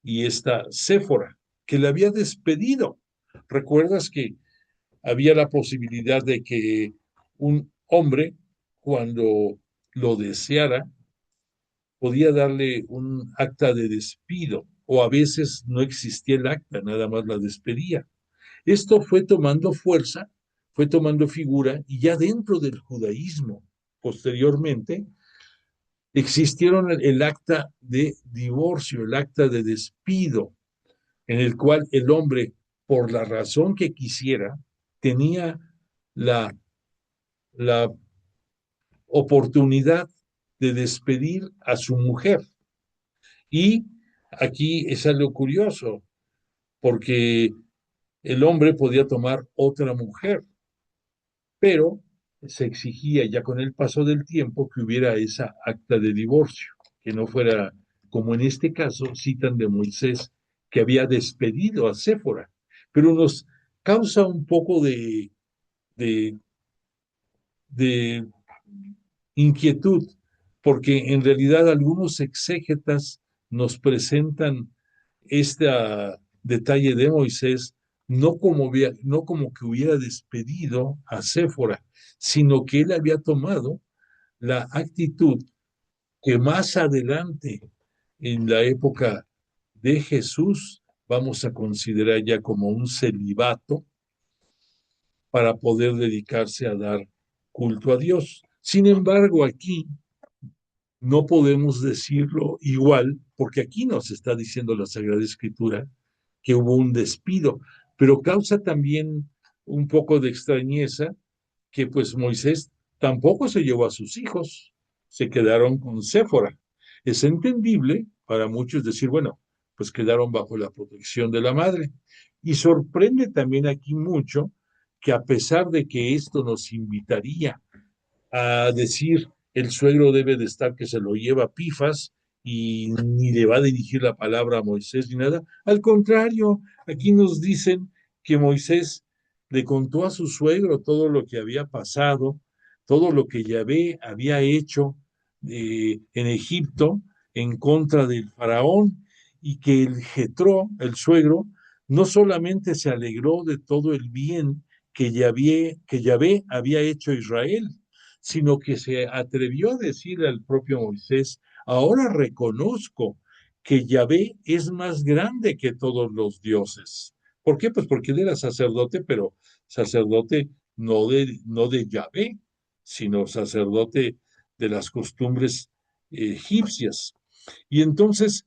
y esta Séfora, que le había despedido. ¿Recuerdas que había la posibilidad de que un hombre, cuando lo deseara, podía darle un acta de despido, o a veces no existía el acta, nada más la despedía? Esto fue tomando fuerza, fue tomando figura, y ya dentro del judaísmo, posteriormente, existieron el acta de divorcio, el acta de despido, en el cual el hombre, por la razón que quisiera, tenía la, la oportunidad de despedir a su mujer. Y aquí es algo curioso, porque el hombre podía tomar otra mujer, pero se exigía ya con el paso del tiempo que hubiera esa acta de divorcio, que no fuera como en este caso citan de Moisés, que había despedido a Séfora. Pero nos causa un poco de, de inquietud, porque en realidad algunos exégetas nos presentan este detalle de Moisés no como que hubiera despedido a Séfora, sino que él había tomado la actitud que más adelante, en la época de Jesús, vamos a considerar ya como un celibato para poder dedicarse a dar culto a Dios. Sin embargo, aquí no podemos decirlo igual, porque aquí nos está diciendo la Sagrada Escritura que hubo un despido, pero causa también un poco de extrañeza que pues Moisés tampoco se llevó a sus hijos, se quedaron con Séfora. Es entendible para muchos decir, bueno, pues quedaron bajo la protección de la madre. Y sorprende también aquí mucho que a pesar de que esto nos invitaría a decir el suegro debe de estar que se lo lleva Pifas y ni le va a dirigir la palabra a Moisés ni nada. Al contrario, aquí nos dicen que Moisés le contó a su suegro todo lo que había pasado, todo lo que Yahvé había hecho en Egipto en contra del faraón, y que el Jetro, el suegro, no solamente se alegró de todo el bien que Yahvé había hecho a Israel, sino que se atrevió a decirle al propio Moisés: ahora reconozco que Yahvé es más grande que todos los dioses. ¿Por qué? Pues porque él era sacerdote, pero sacerdote no de Yahvé, sino sacerdote de las costumbres egipcias. Y entonces,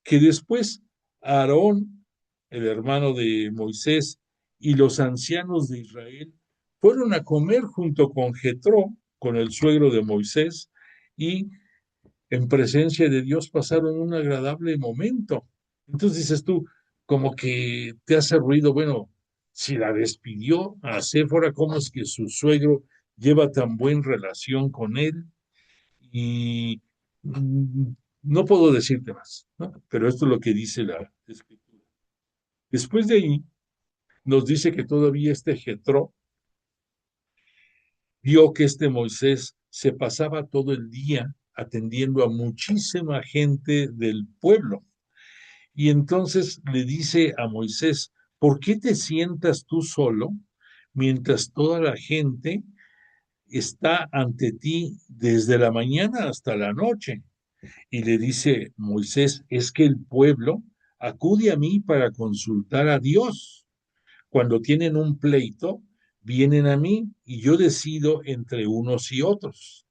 que después Aarón, el hermano de Moisés, y los ancianos de Israel fueron a comer junto con Jetro, con el suegro de Moisés, y en presencia de Dios pasaron un agradable momento. Entonces dices tú, como que te hace ruido, bueno, si la despidió a Séfora, ¿cómo es que su suegro lleva tan buena relación con él? Y mm, no puedo decirte más, ¿no? Pero esto es lo que dice la escritura. Después de ahí, nos dice que todavía este Jetro vio que este Moisés se pasaba todo el día atendiendo a muchísima gente del pueblo. Y entonces le dice a Moisés: ¿por qué te sientas tú solo mientras toda la gente está ante ti desde la mañana hasta la noche? Y le dice Moisés: es que el pueblo acude a mí para consultar a Dios. Cuando tienen un pleito, vienen a mí y yo decido entre unos y otros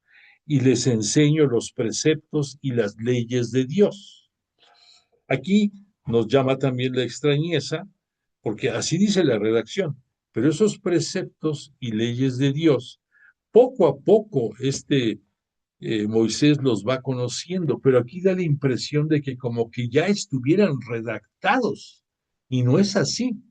y les enseño los preceptos y las leyes de Dios. Aquí nos llama también la extrañeza, porque así dice la redacción, pero esos preceptos y leyes de Dios, poco a poco Moisés los va conociendo, pero aquí da la impresión de que como que ya estuvieran redactados, y no es así.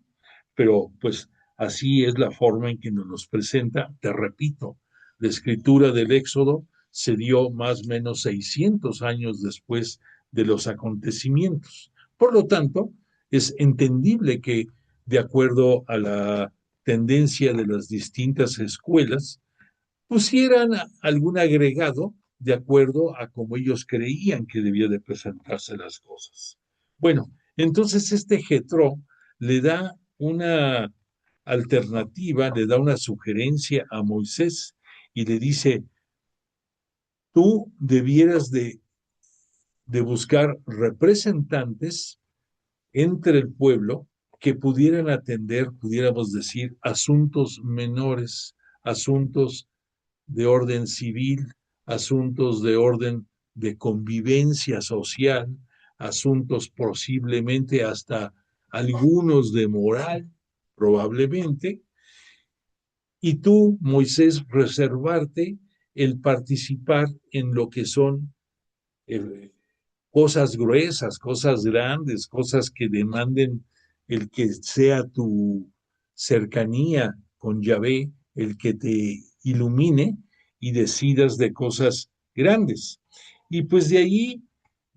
Pero pues así es la forma en que nos los presenta. Te repito, la escritura del Éxodo se dio más o menos 600 años después de los acontecimientos. Por lo tanto, es entendible que, de acuerdo a la tendencia de las distintas escuelas, pusieran algún agregado de acuerdo a cómo ellos creían que debía de presentarse las cosas. Bueno, entonces este Jetro le da una alternativa, le da una sugerencia a Moisés y le dice: tú debieras de buscar representantes entre el pueblo que pudieran atender, pudiéramos decir, asuntos menores, asuntos de orden civil, asuntos de orden de convivencia social, asuntos posiblemente hasta algunos de moral, probablemente, y tú, Moisés, reservarte el participar en lo que son eh, cosas gruesas, cosas grandes, cosas que demanden el que sea tu cercanía con Yahvé, el que te ilumine y decidas de cosas grandes. Y pues de ahí,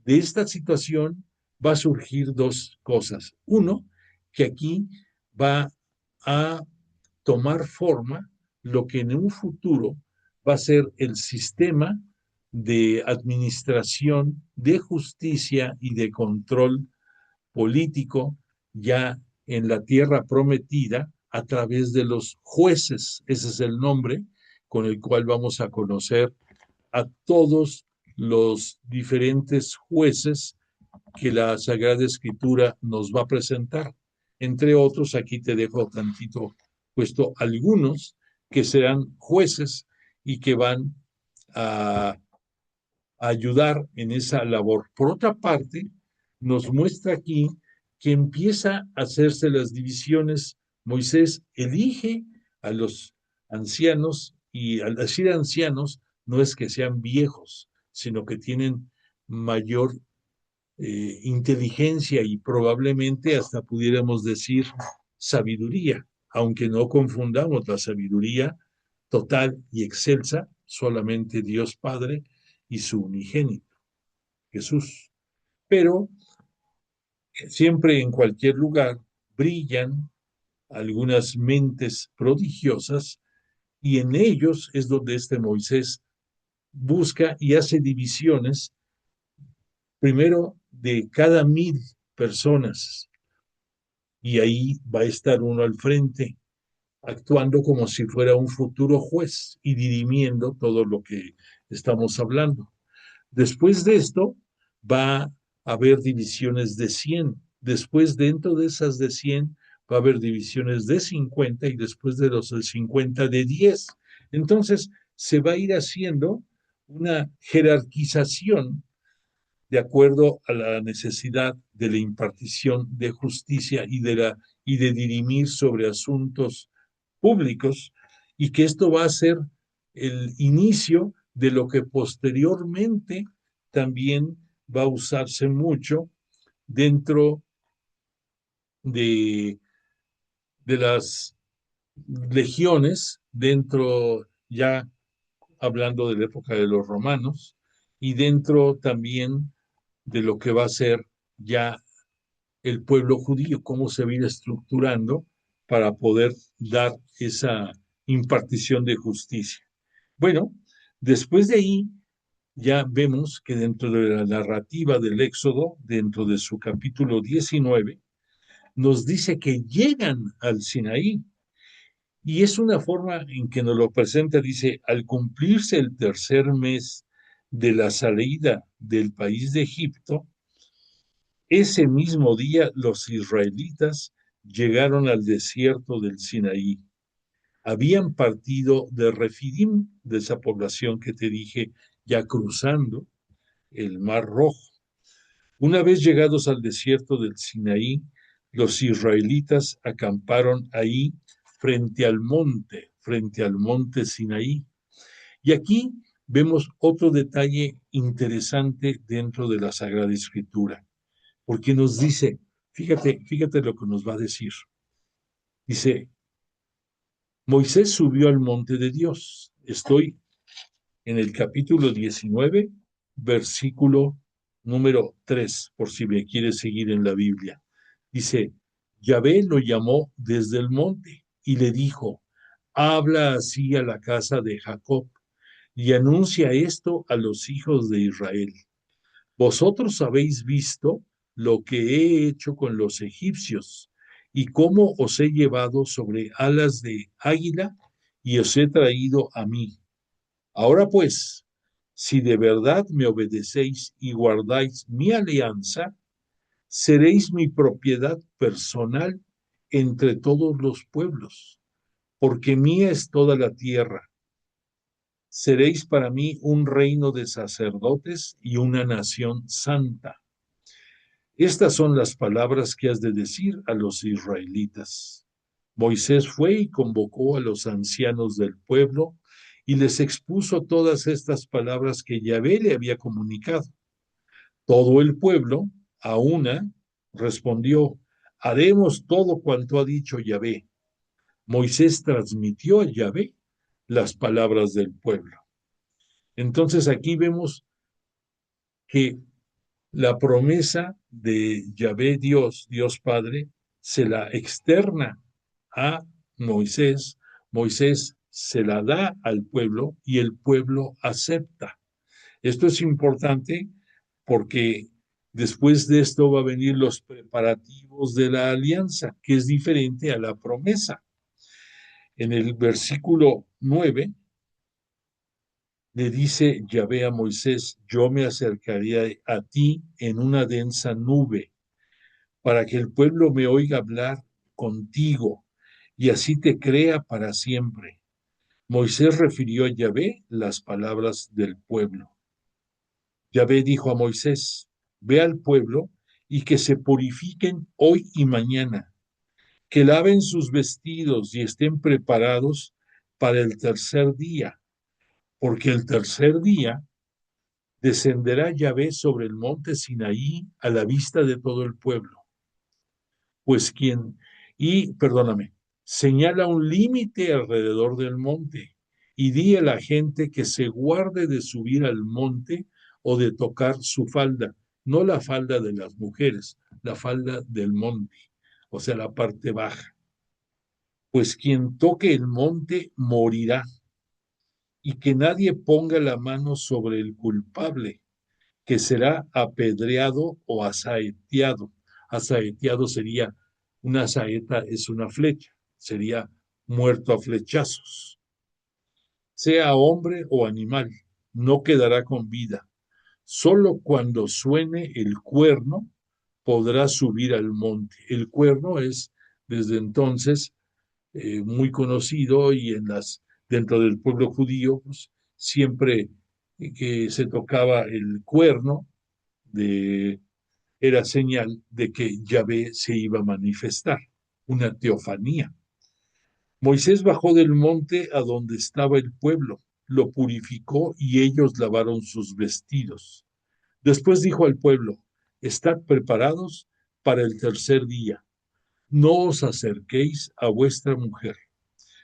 de esta situación, va a surgir dos cosas. Uno, que aquí va a tomar forma lo que en un futuro va a ser el sistema de administración, de justicia y de control político ya en la tierra prometida a través de los jueces. Ese es el nombre con el cual vamos a conocer a todos los diferentes jueces que la Sagrada Escritura nos va a presentar. Entre otros, aquí te dejo tantito puesto algunos que serán jueces y que van a ayudar en esa labor. Por otra parte, nos muestra aquí que empieza a hacerse las divisiones. Moisés elige a los ancianos, y al decir ancianos no es que sean viejos, sino que tienen mayor inteligencia y probablemente hasta pudiéramos decir sabiduría, aunque no confundamos la sabiduría total y excelsa, solamente Dios Padre y su unigénito. Jesús. Pero siempre en cualquier lugar brillan algunas mentes prodigiosas y en ellos es donde este Moisés busca y hace divisiones, primero de cada 1000 personas, y ahí va a estar uno al frente, actuando como si fuera un futuro juez y dirimiendo todo lo que estamos hablando. Después de esto, va a haber divisiones de 100. Después, dentro de esas de 100, va a haber divisiones de 50 y después de los de 50 de 10. Entonces, se va a ir haciendo una jerarquización de acuerdo a la necesidad de la impartición de justicia y de dirimir sobre asuntos públicos, y que esto va a ser el inicio de lo que posteriormente también va a usarse mucho dentro de, de las legiones, dentro ya hablando de la época de los romanos, y dentro también de lo que va a ser ya el pueblo judío, cómo se va a ir estructurando para poder dar esa impartición de justicia. Bueno, después de ahí ya vemos que dentro de la narrativa del Éxodo, dentro de su capítulo 19, nos dice que llegan al Sinaí. Y es una forma en que nos lo presenta, dice, al cumplirse el tercer mes de la salida del país de Egipto, ese mismo día los israelitas llegaron al desierto del Sinaí. Habían partido de Refidim, de esa población que te dije, ya cruzando el Mar Rojo. Una vez llegados al desierto del Sinaí, los israelitas acamparon ahí frente al monte Sinaí. Y aquí vemos otro detalle interesante dentro de la Sagrada Escritura, porque nos dice, fíjate lo que nos va a decir. Dice, Moisés subió al monte de Dios. Estoy en el capítulo 19, versículo número 3, por si me quiere seguir en la Biblia. Dice, Yahvé lo llamó desde el monte y le dijo, habla así a la casa de Jacob y anuncia esto a los hijos de Israel. Vosotros habéis visto lo que he hecho con los egipcios y cómo os he llevado sobre alas de águila y os he traído a mí. Ahora pues, si de verdad me obedecéis y guardáis mi alianza, seréis mi propiedad personal entre todos los pueblos, porque mía es toda la tierra. Seréis para mí un reino de sacerdotes y una nación santa. Estas son las palabras que has de decir a los israelitas. Moisés fue y convocó a los ancianos del pueblo y les expuso todas estas palabras que Yahvé le había comunicado. Todo el pueblo, a una, respondió, haremos todo cuanto ha dicho Yahvé. Moisés transmitió a Yahvé las palabras del pueblo. Entonces aquí vemos que la promesa de Yahvé Dios, Dios Padre, se la externa a Moisés, Moisés se la da al pueblo y el pueblo acepta. Esto es importante porque después de esto va a venir los preparativos de la alianza, que es diferente a la promesa. En el versículo 9 le dice Yahvé a Moisés, yo me acercaré a ti en una densa nube, para que el pueblo me oiga hablar contigo, y así te crea para siempre. Moisés refirió a Yahvé las palabras del pueblo. Yahvé dijo a Moisés, ve al pueblo y que se purifiquen hoy y mañana, que laven sus vestidos y estén preparados para el tercer día, porque el tercer día descenderá Yahvé sobre el monte Sinaí a la vista de todo el pueblo. Pues señala un límite alrededor del monte y di a la gente que se guarde de subir al monte o de tocar su falda, no la falda de las mujeres, la falda del monte, o sea, la parte baja. Pues quien toque el monte morirá, y que nadie ponga la mano sobre el culpable, que será apedreado o asaeteado. Asaeteado sería, una saeta es una flecha, sería muerto a flechazos. Sea hombre o animal, no quedará con vida. Solo cuando suene el cuerno podrá subir al monte. El cuerno es desde entonces muy conocido y dentro del pueblo judío, pues, siempre que se tocaba el cuerno, de, era señal de que Yahvé se iba a manifestar, una teofanía. Moisés bajó del monte a donde estaba el pueblo, lo purificó y ellos lavaron sus vestidos. Después dijo al pueblo: estad preparados para el tercer día, no os acerquéis a vuestra mujer.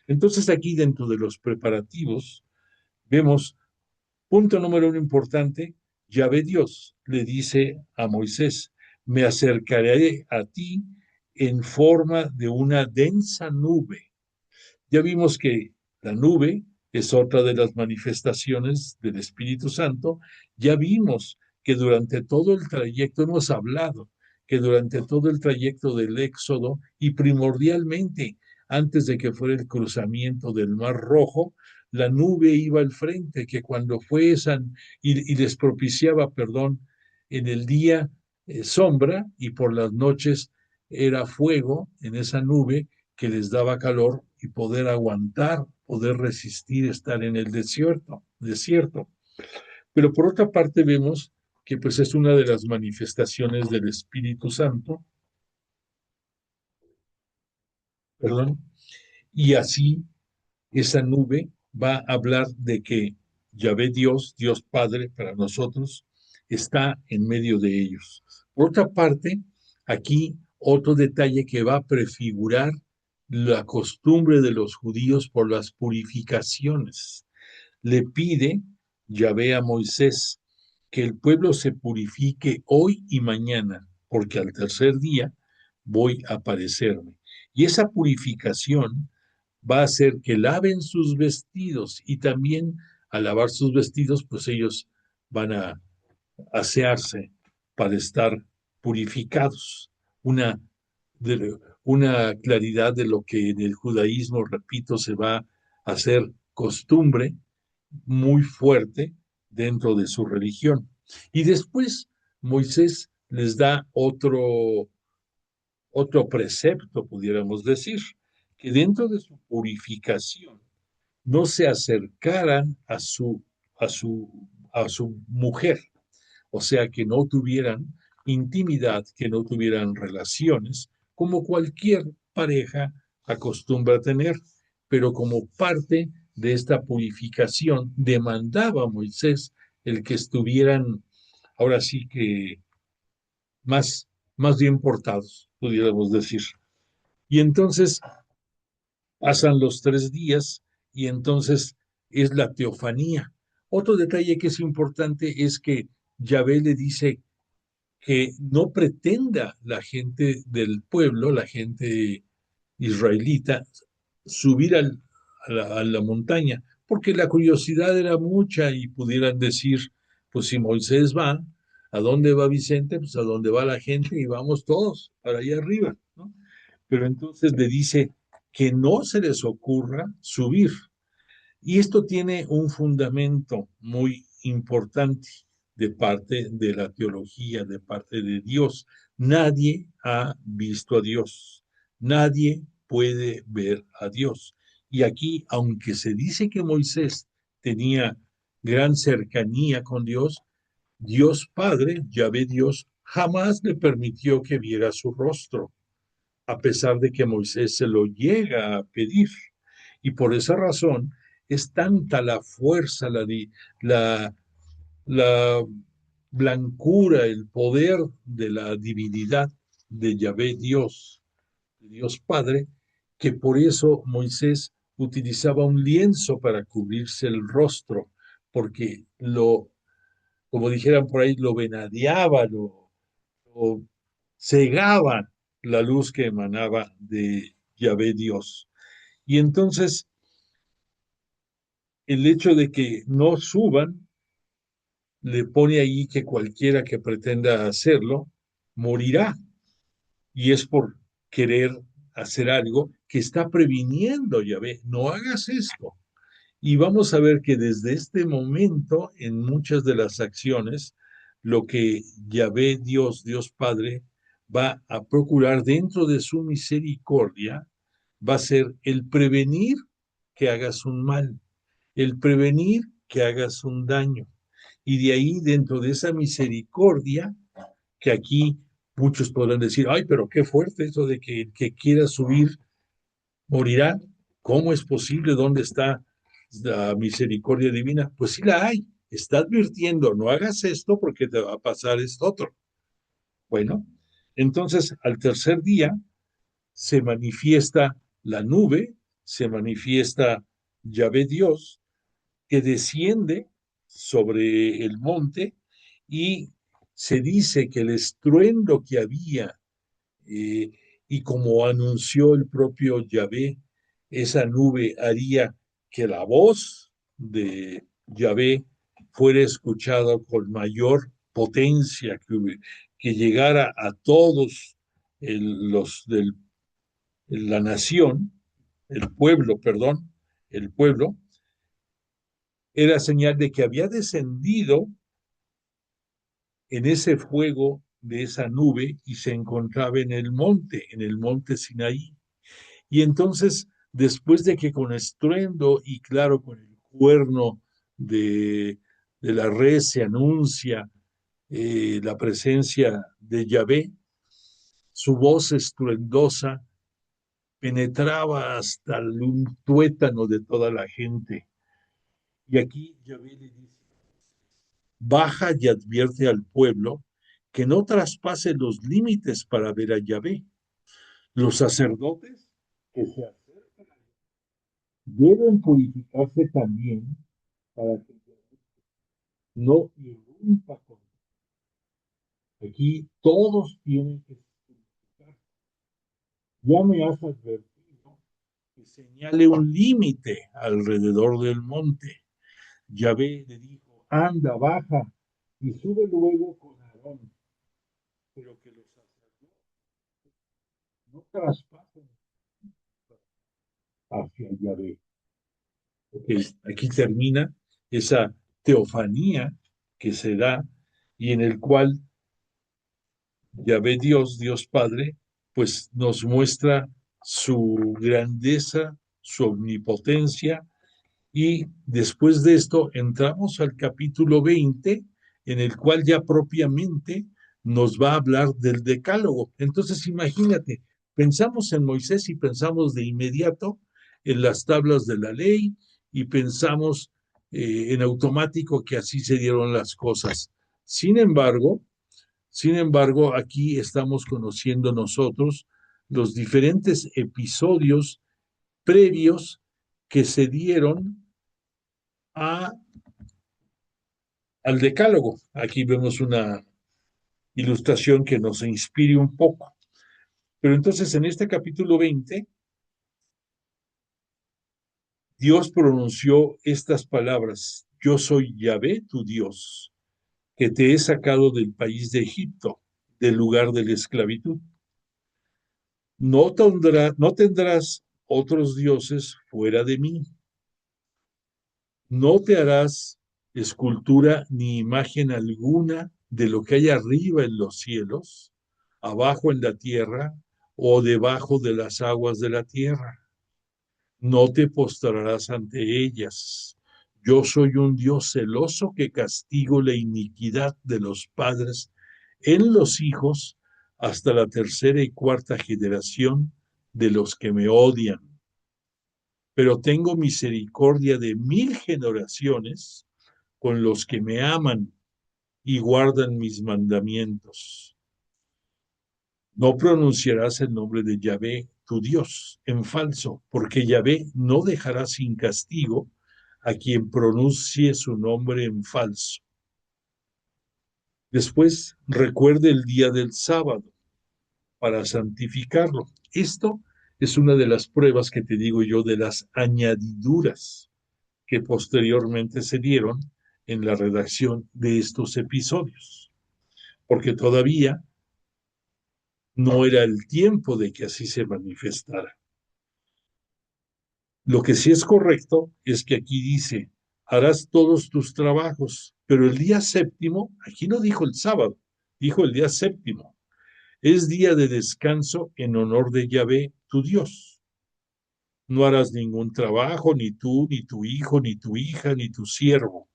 Entonces aquí dentro de los preparativos vemos, punto número uno importante, Yahvé Dios le dice a Moisés: me acercaré a ti en forma de una densa nube. Ya vimos que la nube es otra de las manifestaciones del Espíritu Santo. Ya vimos que durante todo el trayecto, hemos hablado que durante todo el trayecto del Éxodo y primordialmente antes de que fuera el cruzamiento del Mar Rojo, la nube iba al frente, que cuando fue esa y les propiciaba, perdón, en el día sombra y por las noches era fuego en esa nube que les daba calor y poder aguantar, poder resistir estar en el desierto. Pero por otra parte vemos que pues es una de las manifestaciones del Espíritu Santo, perdón, y así esa nube va a hablar de que Yahvé Dios, Dios Padre para nosotros, está en medio de ellos. Por otra parte, aquí otro detalle que va a prefigurar la costumbre de los judíos por las purificaciones. Le pide Yahvé a Moisés que el pueblo se purifique hoy y mañana, porque al tercer día voy a aparecerme. Y esa purificación va a hacer que laven sus vestidos y también al lavar sus vestidos, pues ellos van a asearse para estar purificados. Una, una claridad de lo que en el judaísmo, repito, se va a hacer costumbre muy fuerte dentro de su religión. Y después Moisés les da otro precepto, pudiéramos decir, que dentro de su purificación no se acercaran a su mujer, o sea, que no tuvieran intimidad, que no tuvieran relaciones, como cualquier pareja acostumbra a tener, pero como parte de esta purificación demandaba a Moisés el que estuvieran, ahora sí que más, más bien portados, pudiéramos decir. Y entonces pasan los 3 días y entonces es la teofanía. Otro detalle que es importante es que Yahvé le dice que no pretenda la gente del pueblo, la gente israelita, subir a la montaña, porque la curiosidad era mucha y pudieran decir, pues si Moisés va, ¿a dónde va Vicente? Pues a dónde va la gente y vamos todos para allá arriba, ¿no? Pero entonces le dice que no se les ocurra subir. Y esto tiene un fundamento muy importante de parte de la teología, de parte de Dios. Nadie ha visto a Dios. Nadie puede ver a Dios. Y aquí, aunque se dice que Moisés tenía gran cercanía con Dios, Dios Padre, Yahvé Dios, jamás le permitió que viera su rostro, a pesar de que Moisés se lo llega a pedir. Y por esa razón es tanta la fuerza, la, la blancura, el poder de la divinidad de Yahvé Dios, Dios Padre, que por eso Moisés utilizaba un lienzo para cubrirse el rostro, porque como dijeran por ahí, lo venadeaba, lo cegaba la luz que emanaba de Yahvé Dios. Y entonces el hecho de que no suban le pone ahí que cualquiera que pretenda hacerlo morirá. Y es por querer hacer algo que está previniendo Yahvé. No hagas esto. Y vamos a ver que desde este momento, en muchas de las acciones, lo que Yahvé Dios, Dios Padre, va a procurar dentro de su misericordia, va a ser el prevenir que hagas un mal, el prevenir que hagas un daño. Y de ahí, dentro de esa misericordia, que aquí muchos podrán decir, ay, pero qué fuerte eso de que el que quiera subir morirá. ¿Cómo es posible? ¿Dónde está la misericordia divina? Pues sí la hay. Está advirtiendo, no hagas esto porque te va a pasar esto otro. Bueno, entonces al tercer día se manifiesta la nube, se manifiesta Yahvé Dios, que desciende sobre el monte y se dice que el estruendo que había, eh, y como anunció el propio Yahvé, esa nube haría que la voz de Yahvé fuera escuchada con mayor potencia, que llegara a todos los de la nación, el pueblo, perdón, el pueblo, era señal de que había descendido en ese fuego de esa nube y se encontraba en el monte Sinaí. Y entonces, después de que con estruendo y claro, con el cuerno de la res se anuncia la presencia de Yahvé, su voz estruendosa penetraba hasta el tuétano de toda la gente. Y aquí Yahvé le dice, baja y advierte al pueblo que no traspase los límites para ver a Yahvé. Los sacerdotes que se acercan deben purificarse también para que no irrumpa con. Aquí todos tienen que purificar. Ya me has advertido que señale un límite alrededor del monte. Yahvé le dijo, anda, baja y sube luego con Aarón, pero que los sacerdotes no traspasen hacia Yahvé. Okay, aquí termina esa teofanía que se da y en el cual Yahvé Dios, Dios Padre, pues nos muestra su grandeza, su omnipotencia. Y después de esto entramos al capítulo 20, en el cual ya propiamente nos va a hablar del decálogo. Entonces imagínate, pensamos en Moisés y pensamos de inmediato en las tablas de la ley y pensamos en automático que así se dieron las cosas. Sin embargo, aquí estamos conociendo nosotros los diferentes episodios previos que se dieron al decálogo. Aquí vemos una ilustración que nos inspire un poco. Pero entonces en este capítulo 20, Dios pronunció estas palabras: yo soy Yahvé, tu Dios, que te he sacado del país de Egipto, del lugar de la esclavitud. No tendrás otros dioses fuera de mí. No te harás escultura ni imagen alguna de lo que hay arriba en los cielos, abajo en la tierra o debajo de las aguas de la tierra. No te postrarás ante ellas. Yo soy un Dios celoso que castigo la iniquidad de los padres en los hijos hasta la tercera y cuarta generación de los que me odian. Pero tengo misericordia de 1000 generaciones con los que me aman y guardan mis mandamientos. No pronunciarás el nombre de Yahvé, tu Dios, en falso, porque Yahvé no dejará sin castigo a quien pronuncie su nombre en falso. Después, recuerde el día del sábado para santificarlo. Esto es una de las pruebas que te digo yo de las añadiduras que posteriormente se dieron en la redacción de estos episodios, porque todavía no era el tiempo de que así se manifestara. Lo que sí es correcto es que aquí dice, harás todos tus trabajos, pero el día séptimo, aquí no dijo el sábado, dijo el día séptimo, es día de descanso en honor de Yahvé, tu Dios. No harás ningún trabajo, ni tú, ni tu hijo, ni tu hija, ni tu siervo,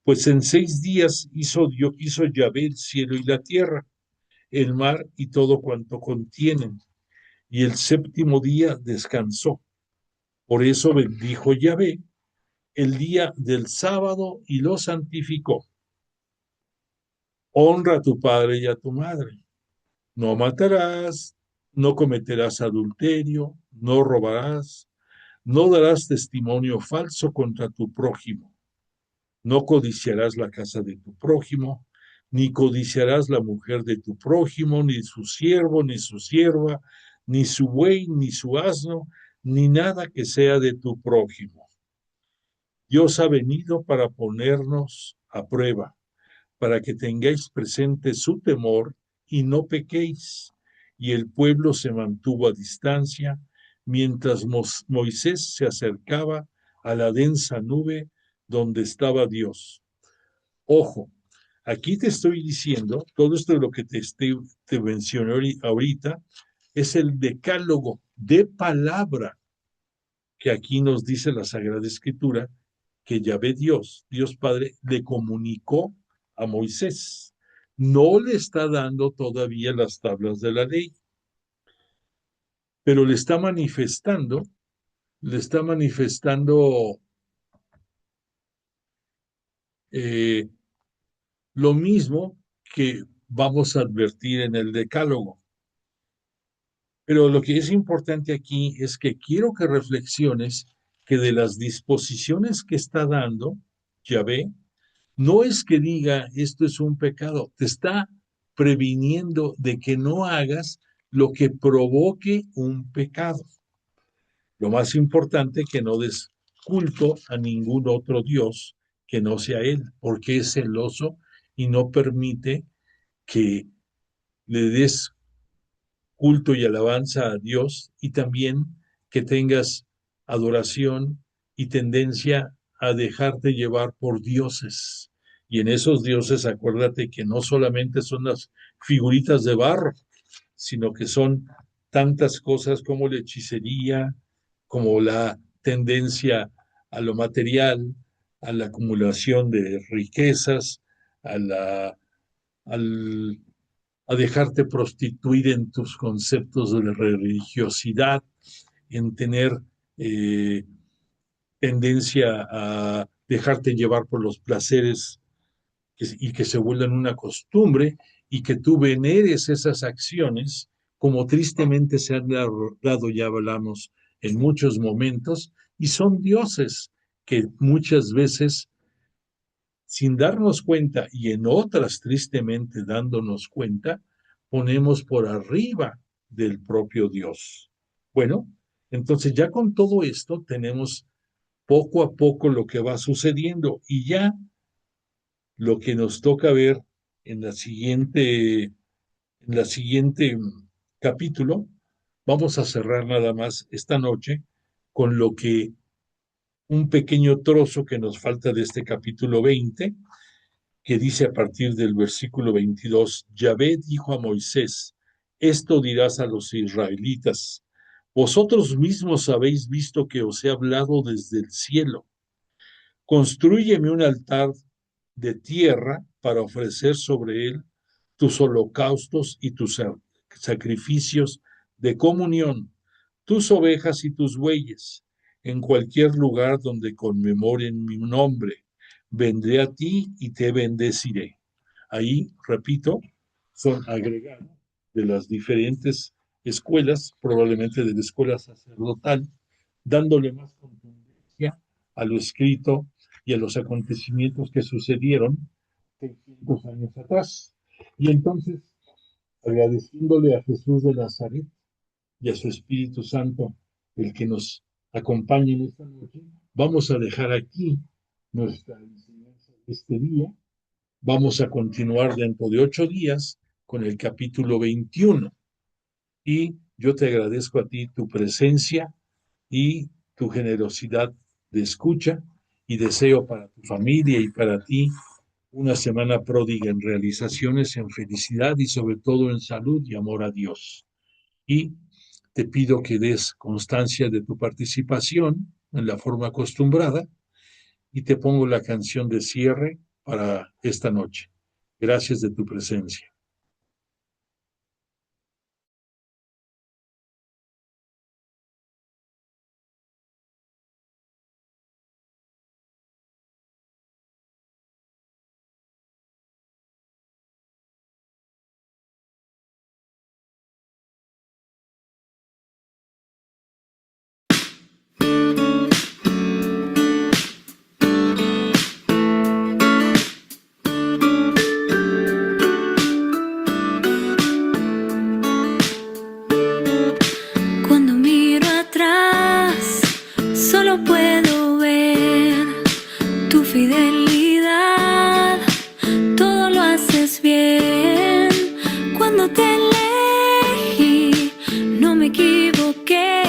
pues en 6 días hizo Yahvé el cielo y la tierra, el mar y todo cuanto contienen, y el séptimo día descansó. Por eso bendijo Yahvé el día del sábado y lo santificó. Honra a tu padre y a tu madre. No matarás, no cometerás adulterio, no robarás, no darás testimonio falso contra tu prójimo. No codiciarás la casa de tu prójimo, ni codiciarás la mujer de tu prójimo, ni su siervo, ni su sierva, ni su buey, ni su asno, ni nada que sea de tu prójimo. Dios ha venido para ponernos a prueba, para que tengáis presente su temor y no pequéis. Y el pueblo se mantuvo a distancia mientras Moisés se acercaba a la densa nube donde estaba Dios. Ojo, aquí te estoy diciendo, todo esto de lo que te mencioné ahorita, es el decálogo de palabra que aquí nos dice la Sagrada Escritura, que Yahvé Dios, Dios Padre, le comunicó a Moisés. No le está dando todavía las tablas de la ley, pero le está manifestando eh, lo mismo que vamos a advertir en el decálogo. Pero lo que es importante aquí es que quiero que reflexiones que de las disposiciones que está dando Yahvé, no es que diga esto es un pecado, te está previniendo de que no hagas lo que provoque un pecado. Lo más importante, que no des culto a ningún otro Dios que no sea Él, porque es celoso y no permite que le des culto y alabanza a Dios, y también que tengas adoración y tendencia a dejarte llevar por dioses. Y en esos dioses, acuérdate que no solamente son las figuritas de barro, sino que son tantas cosas como la hechicería, como la tendencia a lo material, a la acumulación de riquezas, a la, al a dejarte prostituir en tus conceptos de religiosidad, en tener eh, tendencia a dejarte llevar por los placeres y que se vuelvan una costumbre y que tú veneres esas acciones, como tristemente se han dado, ya hablamos en muchos momentos, y son dioses que muchas veces, sin darnos cuenta y en otras tristemente dándonos cuenta, ponemos por arriba del propio Dios. Bueno, entonces ya con todo esto tenemos poco a poco lo que va sucediendo, y ya lo que nos toca ver en la siguiente capítulo, vamos a cerrar nada más esta noche con lo que un pequeño trozo que nos falta de este capítulo 20, que dice a partir del versículo 22, Yahvé dijo a Moisés, esto dirás a los israelitas, vosotros mismos habéis visto que os he hablado desde el cielo. Constrúyeme un altar de tierra para ofrecer sobre él tus holocaustos y tus sacrificios de comunión, tus ovejas y tus bueyes, en cualquier lugar donde conmemoren mi nombre. Vendré a ti y te bendeciré. Ahí, repito, son agregados de las diferentes escuelas, probablemente de la escuela sacerdotal, dándole más contundencia a lo escrito y a los acontecimientos que sucedieron 600 años atrás. Y entonces, agradeciéndole a Jesús de Nazaret y a su Espíritu Santo, el que nos acompañe en esta noche, vamos a dejar aquí nuestra enseñanza de este día. Vamos a continuar dentro de 8 días con el capítulo 21. Y yo te agradezco a ti tu presencia y tu generosidad de escucha, y deseo para tu familia y para ti una semana pródiga en realizaciones, en felicidad y sobre todo en salud y amor a Dios. Y te pido que des constancia de tu participación en la forma acostumbrada, y te pongo la canción de cierre para esta noche. Gracias de tu presencia. Cuando miro atrás, solo puedo ver tu fidelidad. Todo lo haces bien. Cuando te elegí, no me equivoqué.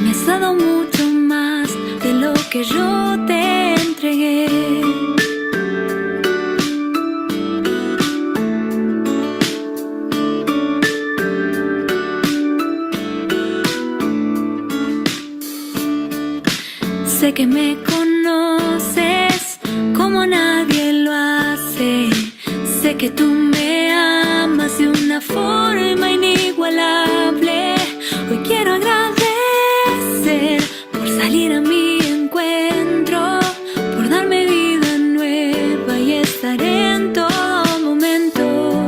Me has dado mucho más de lo que yo te entregué. Sé que me conoces como nadie lo hace. Sé que tú me amas de una forma inigualable. Hoy quiero agradecer por salir a mi encuentro, por darme vida nueva y estar en todo momento.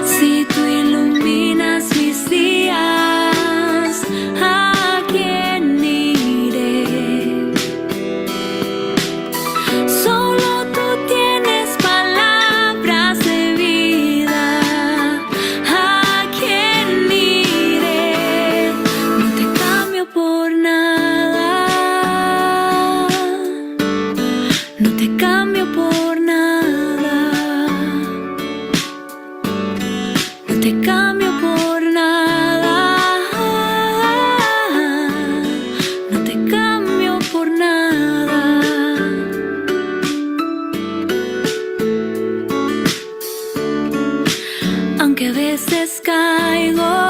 Si tú iluminas mis días, ¿a quién iré? Solo tú tienes palabras de vida. ¿A quién iré? No te cambio por nada. No te cambio por nada. No te cambio por nada. No te cambio por nada. Aunque a veces caigo,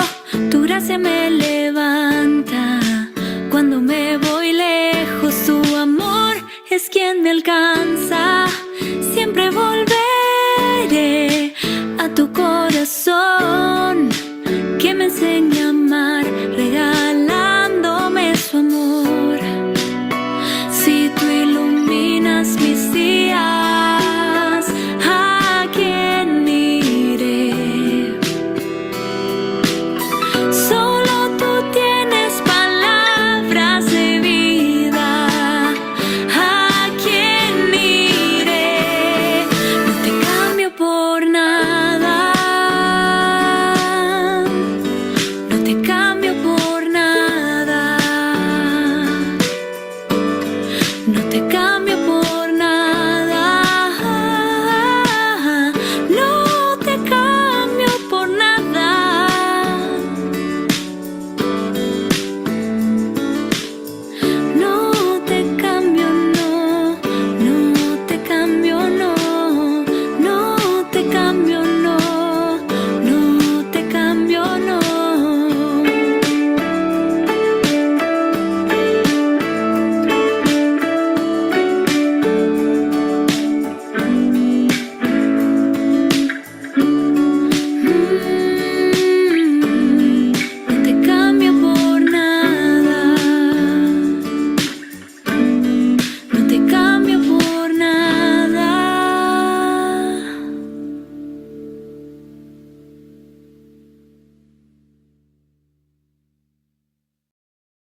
tu gracia me levanta. Cuando me voy lejos, tu amor es quien me alcanza. Siempre volveré a tu corazón, que me enseña